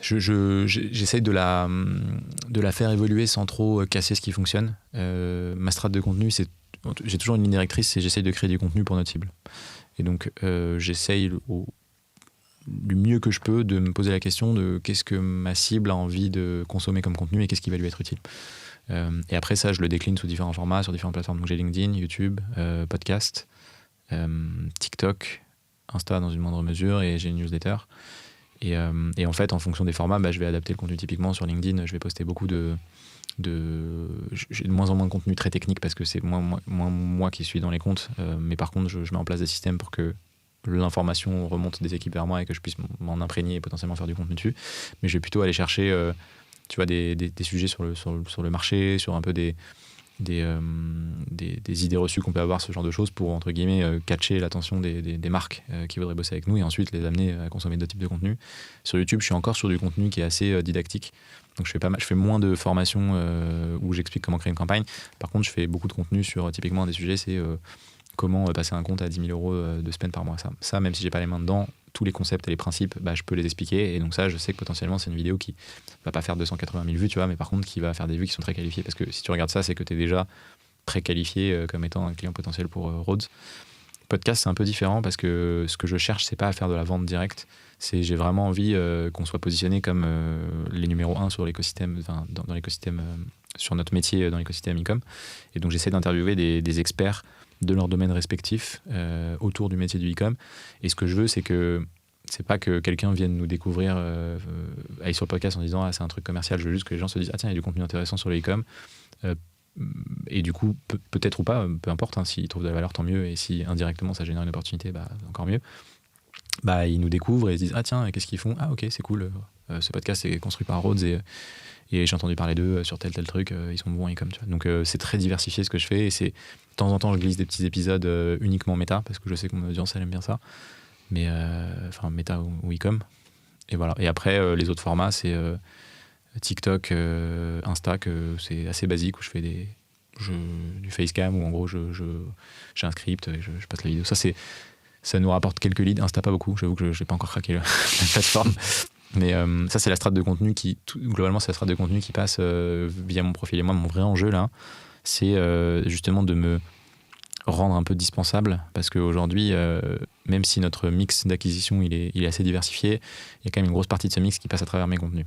J'essaye de la faire évoluer sans trop casser ce qui fonctionne. Ma strate de contenu, j'ai toujours une ligne directrice, c'est j'essaye de créer du contenu pour notre cible. Et donc, j'essaye du mieux que je peux de me poser la question de qu'est-ce que ma cible a envie de consommer comme contenu et qu'est-ce qui va lui être utile. Et après ça, je le décline sous différents formats, sur différentes plateformes. Donc j'ai LinkedIn, YouTube, podcast, TikTok, Insta dans une moindre mesure, et j'ai une newsletter. Et en fait, en fonction des formats, je vais adapter le contenu. Typiquement, sur LinkedIn, je vais poster beaucoup j'ai de moins en moins de contenu très technique parce que c'est moins moi qui suis dans les comptes. Mais par contre, je mets en place des systèmes pour que l'information remonte des équipes vers moi et que je puisse m'en imprégner et potentiellement faire du contenu dessus. Mais je vais plutôt aller chercher tu vois, des sujets sur le marché, sur un peu des des idées reçues qu'on peut avoir, ce genre de choses, pour entre guillemets catcher l'attention des marques qui voudraient bosser avec nous et ensuite les amener à consommer d'autres types de contenu. Sur YouTube, je suis encore sur du contenu qui est assez didactique. Donc je fais moins de formations où j'explique comment créer une campagne. Par contre, je fais beaucoup de contenu sur typiquement des sujets, c'est comment passer un compte à 10 000 euros de spend par mois. Ça, même si j'ai pas les mains dedans, tous les concepts et les principes, je peux les expliquer. Et donc ça, je sais que potentiellement, c'est une vidéo qui va pas faire 280 000 vues, tu vois, mais par contre, qui va faire des vues qui sont très qualifiées. Parce que si tu regardes ça, c'est que tu es déjà très qualifié comme étant un client potentiel pour Rhodes. Podcast, c'est un peu différent parce que ce que je cherche, c'est pas à faire de la vente directe. J'ai vraiment envie qu'on soit positionné comme les numéros 1 sur l'écosystème, dans l'écosystème, sur notre métier dans l'écosystème e-com. Et donc, j'essaie d'interviewer des experts de leur domaine respectif autour du métier du e-com. Et ce que je veux, c'est pas que quelqu'un vienne nous découvrir, aller sur le podcast en disant c'est un truc commercial. Je veux juste que les gens se disent tiens, il y a du contenu intéressant sur le e-com. Et du coup, peut-être ou pas, peu importe, hein, s'ils trouvent de la valeur, tant mieux. Et si indirectement ça génère une opportunité, encore mieux. Ils nous découvrent et ils se disent tiens, qu'est-ce qu'ils font ? Ok, c'est cool. Ce podcast est construit par Rhodes et j'ai entendu parler d'eux sur tel truc, ils sont bons et comme tu vois. Donc c'est très diversifié ce que je fais et c'est de temps en temps je glisse des petits épisodes uniquement méta parce que je sais que mon audience elle aime bien ça, mais méta ou e-com. Et voilà. Et après les autres formats c'est TikTok, Insta, que c'est assez basique où je fais du facecam où en gros j'ai un script et je passe la vidéo. Ça nous rapporte quelques leads. Insta pas beaucoup, j'avoue que je n'ai pas encore craqué la plateforme. Mais ça, c'est la strate de contenu globalement, c'est la strate de contenu qui passe via mon profil. Et moi, mon vrai enjeu, là, c'est justement de me rendre un peu dispensable parce qu'aujourd'hui, même si notre mix d'acquisition, il est assez diversifié, il y a quand même une grosse partie de ce mix qui passe à travers mes contenus.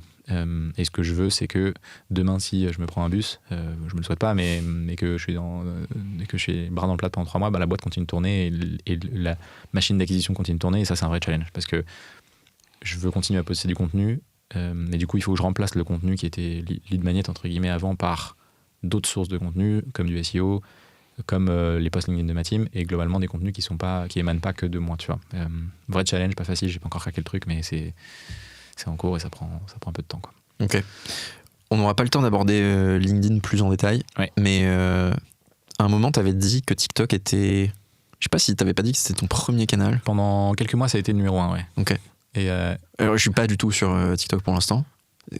Et ce que je veux, c'est que demain, si je me prends un bus, je me le souhaite pas, mais que je suis bras dans le plat pendant 3 mois, la boîte continue de tourner et la machine d'acquisition continue de tourner. Et ça, c'est un vrai challenge parce que je veux continuer à poster du contenu, mais du coup, il faut que je remplace le contenu qui était lead magnet, entre guillemets, avant par d'autres sources de contenu, comme du SEO, comme les posts LinkedIn de ma team, et globalement des contenus qui émanent pas que de moi, tu vois. Vrai challenge, pas facile, j'ai pas encore craqué le truc, mais c'est en cours et ça prend un peu de temps, quoi. Ok. On n'aura pas le temps d'aborder LinkedIn plus en détail, ouais. Mais à un moment, tu avais dit que TikTok était... Je sais pas si tu n'avais pas dit que c'était ton premier canal. Pendant quelques mois, ça a été le numéro 1, ouais. Ok. Et alors, je suis pas du tout sur TikTok pour l'instant.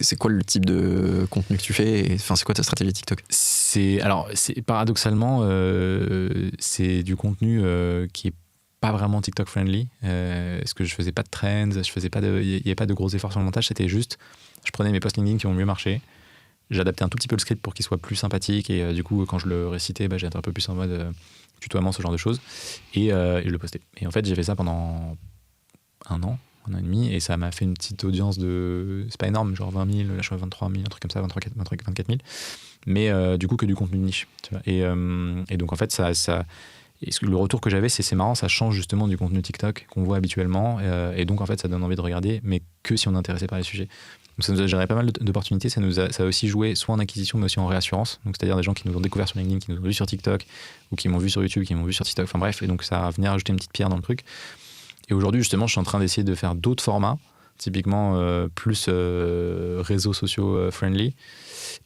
C'est quoi le type de contenu que tu fais ? Enfin, c'est quoi ta stratégie TikTok ? C'est paradoxalement, c'est du contenu qui est pas vraiment TikTok friendly. Parce que je faisais pas de trends, il y avait pas de gros efforts sur le montage. C'était juste, je prenais mes posts LinkedIn qui ont mieux marché. J'adaptais un tout petit peu le script pour qu'il soit plus sympathique et du coup, quand je le récitais, j'étais un peu plus en mode tutoiement, ce genre de choses. Et je le postais. Et en fait, j'ai fait ça pendant 1 an et demi, et ça m'a fait une petite audience c'est pas énorme, genre 20 000, là je suis à 23 000, un truc comme ça, 24 000, mais du coup que du contenu de niche, tu vois. Et donc en fait, le retour que j'avais, c'est marrant, ça change justement du contenu TikTok qu'on voit habituellement, et donc en fait ça donne envie de regarder, mais que si on est intéressé par les sujets. Donc ça nous a généré pas mal d'opportunités, ça a aussi joué soit en acquisition mais aussi en réassurance, donc c'est-à-dire des gens qui nous ont découvert sur LinkedIn, qui nous ont vu sur TikTok, ou qui m'ont vu sur YouTube, qui m'ont vu sur TikTok, enfin bref, et donc ça venait rajouter une petite pierre dans le truc. Et aujourd'hui, justement, je suis en train d'essayer de faire d'autres formats, typiquement plus réseaux sociaux friendly.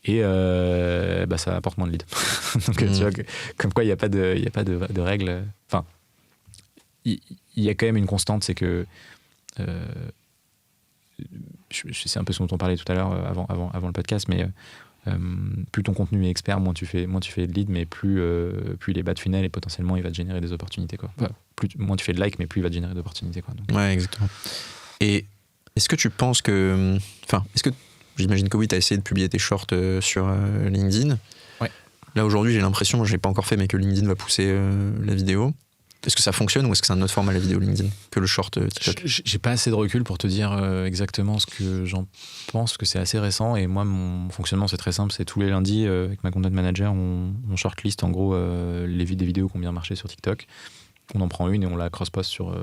Et ça apporte moins de leads. Donc, tu vois, comme quoi, il n'y a pas de règles. Enfin, il y a quand même une constante, c'est que c'est un peu ce dont on parlait tout à l'heure avant le podcast, mais plus ton contenu est expert, moins tu fais de leads, mais plus il est bas de funnel et potentiellement il va te générer des opportunités, quoi. Enfin, moins tu fais de likes, mais plus il va te générer d'opportunités, quoi. Donc, ouais, exactement. Et est-ce que tu penses que... Enfin, j'imagine que oui, tu as essayé de publier tes shorts sur LinkedIn. Ouais. Là, aujourd'hui, j'ai l'impression, je l'ai pas encore fait, mais que LinkedIn va pousser la vidéo. Est-ce que ça fonctionne ou est-ce que c'est un autre format la vidéo LinkedIn que le short TikTok ? J'ai pas assez de recul pour te dire exactement ce que j'en pense, que c'est assez récent. Et moi, mon fonctionnement, c'est très simple. C'est tous les lundis, avec ma content manager, on shortlist en gros des vidéos qui ont bien marché sur TikTok. On en prend une et on la cross-post sur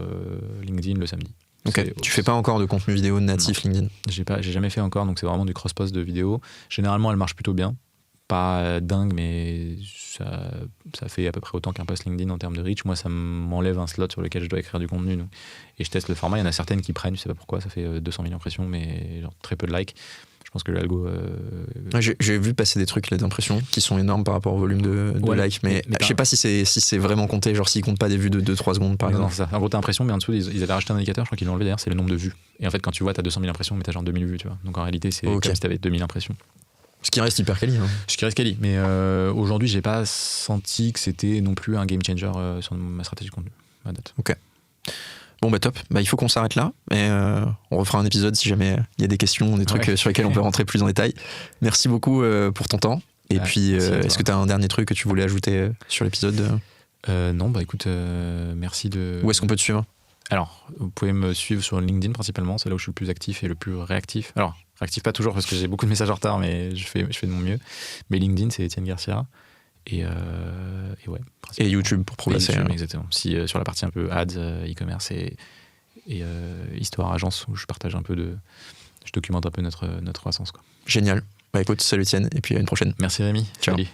LinkedIn le samedi. Ok. Tu fais pas encore de contenu vidéo natif LinkedIn ? J'ai jamais fait encore, donc c'est vraiment du cross-post de vidéos. Généralement, elle marche plutôt bien. Pas dingue, mais ça fait à peu près autant qu'un post LinkedIn en termes de reach. Moi, ça m'enlève un slot sur lequel je dois écrire du contenu. Donc, et je teste le format. Il y en a certaines qui prennent, je sais pas pourquoi, ça fait 200 000 impressions, mais genre très peu de likes. Je pense que l'algo. Ouais, j'ai vu passer des trucs là d'impression qui sont énormes par rapport au volume de Ouais, likes, mais mais je sais pas si c'est vraiment compté, genre s'ils comptent pas des vues de 2-3 secondes par non, exemple. c'est ça. En gros, t'as impression, mais en dessous, ils avaient rajouté un indicateur, je crois qu'ils l'ont enlevé d'ailleurs, c'est le nombre de vues. Et en fait, quand tu vois, t'as 200 000 impressions, mais t'as genre 2000 vues, tu vois. Donc en réalité, c'est Ok. comme si t'avais 2000 impressions. Ce qui reste hyper quali. Hein. Ce qui reste quali. Mais aujourd'hui, j'ai pas senti que c'était non plus un game changer sur ma stratégie de contenu à date. Bon bah top, bah, il faut qu'on s'arrête là et on refera un épisode si jamais il y a des questions, des trucs sur lesquels on peut rentrer plus en détail. Merci beaucoup pour ton temps. Et puis est-ce que tu as un dernier truc que tu voulais ajouter sur l'épisode Non, bah écoute, merci de... Où est-ce qu'on peut te suivre? Alors, vous pouvez me suivre sur LinkedIn principalement, c'est là où je suis le plus actif et le plus réactif. Alors, réactif pas toujours parce que j'ai beaucoup de messages en retard, mais je fais de mon mieux. Mais LinkedIn, c'est Étienne Garcia. Et ouais. Et YouTube pour progresser. YouTube, exactement. Si, sur la partie un peu ads, e-commerce et histoire agence, où je partage un peu je documente un peu notre croissance, quoi. Génial. Bah écoute, salut Étienne, et puis à une prochaine. Merci Rémi. Ciao. Salut.